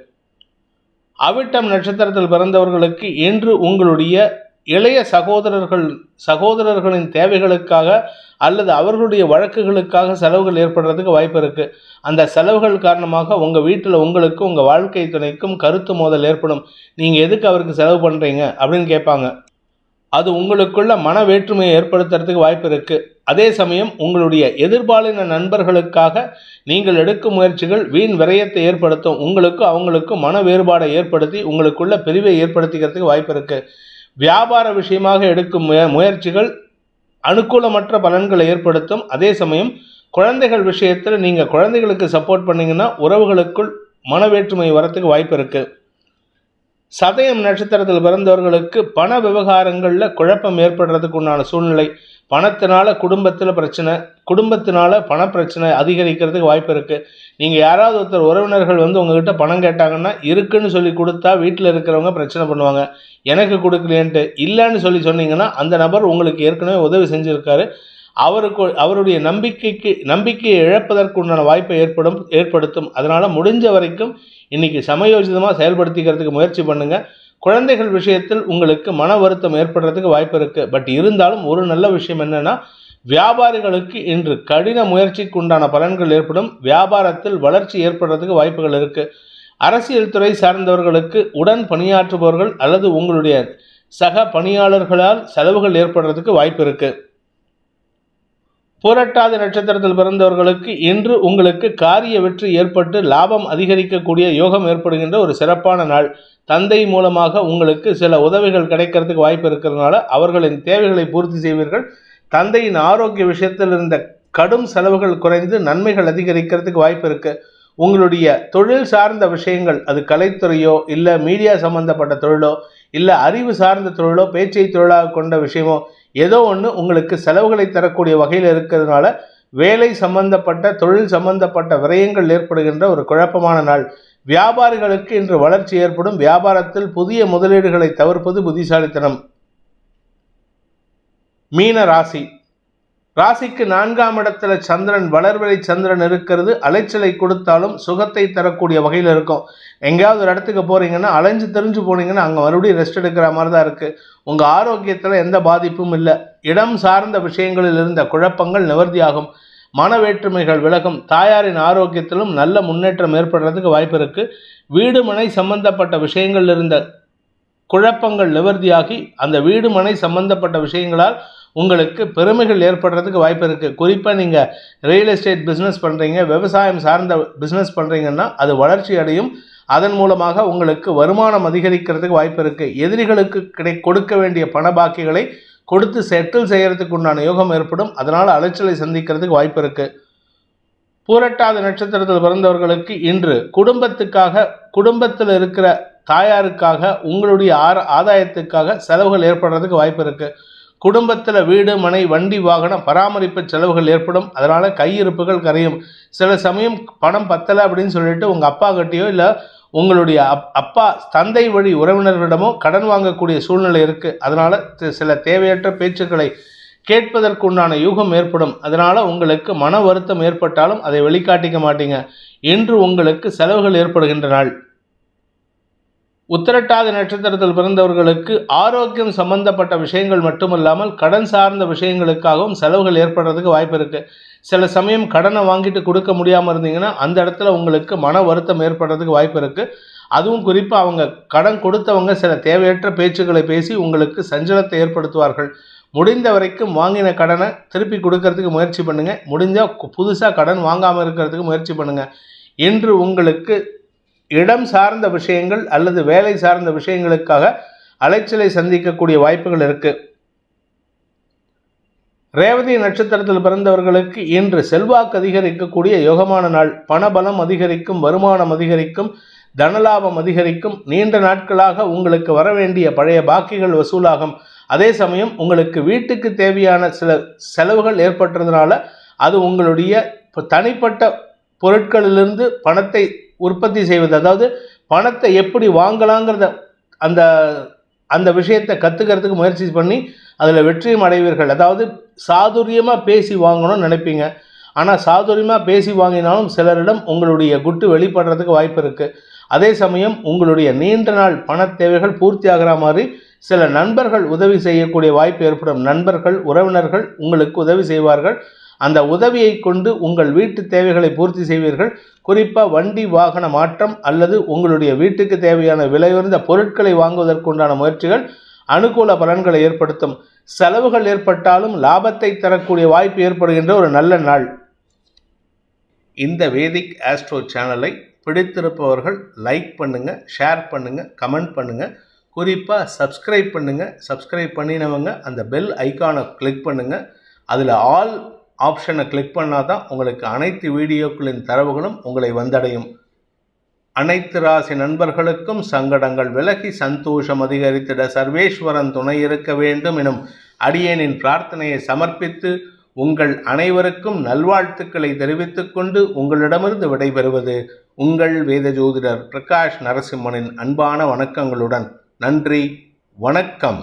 அவிட்டம் நட்சத்திரத்தில் பிறந்தவர்களுக்கு இன்று உங்களுடைய இளைய சகோதரர்களின் தேவைகளுக்காக அல்லது அவர்களுடைய வழக்குகளுக்காக செலவுகள் ஏற்படுறதுக்கு வாய்ப்பு இருக்கு. அந்த செலவுகள் காரணமாக உங்க வீட்டில் உங்களுக்கும் உங்க வாழ்க்கை துணைக்கும் கருத்து மோதல் ஏற்படும். நீங்க எதுக்கு அவருக்கு செலவு பண்றீங்க அப்படின்னு கேட்பாங்க. அது உங்களுக்குள்ள மன வேற்றுமையை ஏற்படுத்துறதுக்கு வாய்ப்பு இருக்கு. அதே சமயம் உங்களுடைய எதிர்பாலின நண்பர்களுக்காக நீங்கள் எடுக்கும் முயற்சிகள் வீண் விரயத்தை ஏற்படுத்தும். உங்களுக்கும் அவங்களுக்கும் மன வேறுபாடை ஏற்படுத்தி உங்களுக்குள்ள பிரிவை ஏற்படுத்திக்கிறதுக்கு வாய்ப்பு இருக்கு. வியாபார விஷயமாக எடுக்கும் முயற்சிகள் அனுகூலமற்ற பலன்களை ஏற்படுத்தும். அதே சமயம் குழந்தைகள் விஷயத்தில் நீங்கள் குழந்தைகளுக்கு சப்போர்ட் பண்ணீங்கன்னா உறவுகளுக்குள் மன வேற்றுமை வரத்துக்கு வாய்ப்பு இருக்கு. சதயம் நட்சத்திரத்தில் பிறந்தவர்களுக்கு பண விவகாரங்களில் குழப்பம் ஏற்படுறதுக்கு உண்டான சூழ்நிலை. பணத்தினால குடும்பத்தில் பிரச்சனை, குடும்பத்தினால பணப்பிரச்சனை அதிகரிக்கிறதுக்கு வாய்ப்பு இருக்குது. நீங்கள் யாராவது ஒருத்தர் உறவினர்கள் உங்ககிட்ட பணம் கேட்டாங்கன்னா இருக்குன்னு சொல்லி கொடுத்தா வீட்டில் இருக்கிறவங்க பிரச்சனை பண்ணுவாங்க. எனக்கு கொடுக்கலையன்ட்டு இல்லைன்னு சொல்லி சொன்னீங்கன்னா அந்த நபர் உங்களுக்கு ஏற்கனவே உதவி செஞ்சுருக்காரு. அவருடைய நம்பிக்கையை இழப்பதற்கு உண்டான வாய்ப்பை ஏற்படுத்தும். அதனால் முடிஞ்ச வரைக்கும் இன்னைக்கு சமயோஜிதமாக செயல்படுத்திக்கிறதுக்கு முயற்சி பண்ணுங்க. குழந்தைகள் விஷயத்தில் உங்களுக்கு மன வருத்தம் ஏற்படுறதுக்கு வாய்ப்பு இருக்கு. பட் இருந்தாலும் ஒரு நல்ல விஷயம் என்னன்னா, வியாபாரிகளுக்கு இன்று கடின முயற்சிக்கு உண்டான பலன்கள் ஏற்படும். வியாபாரத்தில் வளர்ச்சி ஏற்படுறதுக்கு வாய்ப்புகள் இருக்கு. அரசியல் துறை சார்ந்தவர்களுக்கு உடன் பணியாற்றுபவர்கள் அல்லது உங்களுடைய சக பணியாளர்களால் செலவுகள் ஏற்படுறதுக்கு வாய்ப்பு இருக்கு. புரட்டாதி நட்சத்திரத்தில் பிறந்தவர்களுக்கு இன்று உங்களுக்கு காரிய வெற்றி ஏற்பட்டு லாபம் அதிகரிக்கக்கூடிய யோகம் ஏற்படுகின்ற ஒரு சிறப்பான நாள். தந்தை மூலமாக உங்களுக்கு சில உதவிகள் கிடைக்கிறதுக்கு வாய்ப்பு இருக்கிறதுனால அவர்களின் தேவைகளை பூர்த்தி செய்வீர்கள். தந்தையின் ஆரோக்கிய விஷயத்தில் இருந்த கடும் செலவுகள் குறைந்து நன்மைகள் அதிகரிக்கிறதுக்கு வாய்ப்பு இருக்கு. உங்களுடைய தொழில் சார்ந்த விஷயங்கள், அது கலைத்துறையோ இல்லை மீடியா சம்பந்தப்பட்ட தொழிலோ இல்லை அறிவு சார்ந்த தொழிலோ பேச்சை தொழிலாக கொண்ட விஷயமோ ஏதோ ஒன்று உங்களுக்கு செலவுகளை தரக்கூடிய வகையில் இருக்கிறதுனால வேலை சம்பந்தப்பட்ட தொழில் சம்பந்தப்பட்ட விரயங்கள் ஏற்படுகின்ற ஒரு குழப்பமான நாள். வியாபாரிகளுக்கு இன்று வளர்ச்சி ஏற்படும். வியாபாரத்தில் புதிய முதலீடுகளை தவிர்ப்பது புத்திசாலித்தனம். மீன ராசிக்கு 4ஆம் இடத்துல சந்திரன், வளர்வரை சந்திரன் இருக்கிறது. அலைச்சலை கொடுத்தாலும் சுகத்தை தரக்கூடிய வகையில் இருக்கும். எங்கேயாவது ஒரு இடத்துக்கு போறீங்கன்னா அலைஞ்சு தெரிஞ்சு போனீங்கன்னா அங்கே மறுபடியும் ரெஸ்ட் எடுக்கிற மாதிரி தான் இருக்கு. உங்கள் ஆரோக்கியத்தில் எந்த பாதிப்பும் இல்லை. இடம் சார்ந்த விஷயங்களில் இருந்த குழப்பங்கள் நிவர்த்தியாகும். மன வேற்றுமைகள் விலகும். தாயாரின் ஆரோக்கியத்திலும் நல்ல முன்னேற்றம் ஏற்படுறதுக்கு வாய்ப்பு இருக்கு. வீடு மனை சம்பந்தப்பட்ட விஷயங்கள் இருந்த குழப்பங்கள் நிவர்த்தியாகி அந்த வீடு மனை சம்பந்தப்பட்ட விஷயங்களால் உங்களுக்கு பெருமைகள் ஏற்படுறதுக்கு வாய்ப்பு இருக்குது. குறிப்பாக நீங்கள் ரியல் எஸ்டேட் பிஸ்னஸ் பண்ணுறீங்க, விவசாயம் சார்ந்த பிஸ்னஸ் பண்ணுறீங்கன்னா அது வளர்ச்சி அடையும். அதன் மூலமாக உங்களுக்கு வருமானம் அதிகரிக்கிறதுக்கு வாய்ப்பு இருக்குது. எதிரிகளுக்கு கொடுக்க வேண்டிய பண பாக்கிகளை கொடுத்து செட்டில் செய்கிறதுக்கு உண்டான யோகம் ஏற்படும். அதனால் அலைச்சலை சந்திக்கிறதுக்கு வாய்ப்பு இருக்குது. பூரட்டாதி நட்சத்திரத்தில் பிறந்தவர்களுக்கு இன்று குடும்பத்தில் இருக்கிற தாயாருக்காக உங்களுடைய ஆதாயத்துக்காக செலவுகள் ஏற்படுறதுக்கு வாய்ப்பு இருக்குது. குடும்பத்தில் வீடு மனை வண்டி வாகனம் பராமரிப்பு செலவுகள் ஏற்படும். அதனால் கையிருப்புகள் கரையும். சில சமயம் பணம் பத்தலை அப்படின்னு சொல்லிட்டு உங்கள் அப்பா கிட்டேயோ இல்லை உங்களுடைய தந்தை வழி உறவினர்களிடமோ கடன் வாங்கக்கூடிய சூழ்நிலை இருக்குது. அதனால் சில தேவையற்ற பேச்சுக்களை கேட்பதற்குண்டான யூகம் ஏற்படும். அதனால் உங்களுக்கு மன வருத்தம் ஏற்பட்டாலும் அதை வெளிக்காட்டிக்க மாட்டீங்க. இன்று உங்களுக்கு செலவுகள் ஏற்படுகின்ற நாள். உத்திரட்டாதி நட்சத்திரத்தில் பிறந்தவர்களுக்கு ஆரோக்கியம் சம்பந்தப்பட்ட விஷயங்கள் மட்டுமல்லாமல் கடன் சார்ந்த விஷயங்களுக்காகவும் செலவுகள் ஏற்படுறதுக்கு வாய்ப்பு இருக்குது. சில சமயம் கடனை வாங்கிட்டு கொடுக்க முடியாமல் இருந்தீங்கன்னா அந்த இடத்துல உங்களுக்கு மன வருத்தம் ஏற்படுறதுக்கு வாய்ப்பு இருக்குது. அதுவும் குறிப்பாக அவங்க கடன் கொடுத்தவங்க சில தேவையற்ற பேச்சுக்களை பேசி உங்களுக்கு சஞ்சலத்தை ஏற்படுத்துவார்கள். முடிந்த வரைக்கும் வாங்கின கடனை திருப்பி கொடுக்கறதுக்கு முயற்சி பண்ணுங்கள். முடிஞ்சால் புதுசாக கடன் வாங்காமல் இருக்கிறதுக்கு முயற்சி பண்ணுங்கள். இன்று உங்களுக்கு இடம் சார்ந்த விஷயங்கள் அல்லது வேலை சார்ந்த விஷயங்களுக்காக அலைச்சலை சந்திக்கக்கூடிய வாய்ப்புகள் இருக்கு. ரேவதி நட்சத்திரத்தில் பிறந்தவர்களுக்கு இன்று செல்வாக்கு அதிகரிக்கக்கூடிய யோகமான நாள். பணபலம் அதிகரிக்கும், வருமானம் அதிகரிக்கும், தனலாபம் அதிகரிக்கும். நீண்ட நாட்களாக உங்களுக்கு வர வேண்டிய பழைய பாக்கிகள் வசூலாகும். அதே சமயம் உங்களுக்கு வீட்டுக்கு தேவையான சில செலவுகள் ஏற்பட்டதுனால அது உங்களுடைய தனிப்பட்ட பொருட்களிலிருந்து பணத்தை உற்பத்தி செய்வது, அதாவது பணத்தை எப்படி வாங்கலாங்கிறத அந்த அந்த விஷயத்தை கற்றுக்கிறதுக்கு முயற்சி பண்ணி அதில் வெற்றியும் அடைவீர்கள். அதாவது சாதுரியமாக பேசி வாங்கணும்னு நினைப்பீங்க. ஆனால் சாதுரியமாக பேசி வாங்கினாலும் சிலரிடம் உங்களுடைய குட்டு வெளிப்படுறதுக்கு வாய்ப்பு இருக்குது. அதே சமயம் உங்களுடைய நீண்ட நாள் பண தேவைகள் பூர்த்தி ஆகிற மாதிரி சில நண்பர்கள் உதவி செய்யக்கூடிய வாய்ப்பு ஏற்படும். நண்பர்கள், உறவினர்கள் உங்களுக்கு உதவி செய்வார்கள். அந்த உதவியை கொண்டு உங்கள் வீட்டு தேவைகளை பூர்த்தி செய்வீர்கள். குறிப்பாக வண்டி வாகன மாற்றம் அல்லது உங்களுடைய வீட்டுக்கு தேவையான விலையுயர்ந்த பொருட்களை வாங்குவதற்குண்டான முயற்சிகள் அனுகூல பலன்களை ஏற்படுத்தும். செலவுகள் ஏற்பட்டாலும் லாபத்தை தரக்கூடிய வாய்ப்பு ஏற்படுகின்ற ஒரு நல்ல நாள். இந்த வேதிக் ஆஸ்ட்ரோ சேனலை பிடித்திருப்பவர்கள் லைக் பண்ணுங்கள், ஷேர் பண்ணுங்கள், கமெண்ட் பண்ணுங்கள். குறிப்பாக சப்ஸ்கிரைப் பண்ணுங்கள். சப்ஸ்கிரைப் பண்ணினவங்க அந்த பெல் ஐக்கானை கிளிக் பண்ணுங்கள். அதில் ஆல் ஆப்ஷனை கிளிக் பண்ணால் தான் உங்களுக்கு அனைத்து வீடியோக்களின் தரவுகளும் உங்களை வந்தடையும். அனைத்து ராசி நண்பர்களுக்கும் சங்கடங்கள் விலகி சந்தோஷம் அதிகரித்திட சர்வேஸ்வரன் துணை இருக்க வேண்டும் எனும் அடியேனின் பிரார்த்தனையை சமர்ப்பித்து உங்கள் அனைவருக்கும் நல்வாழ்த்துக்களை தெரிவித்துக் கொண்டு உங்களிடமிருந்து விடைபெறுவது உங்கள் வேத ஜோதிடர் பிரகாஷ் நரசிம்மனின் அன்பான வணக்கங்களுடன். நன்றி, வணக்கம்.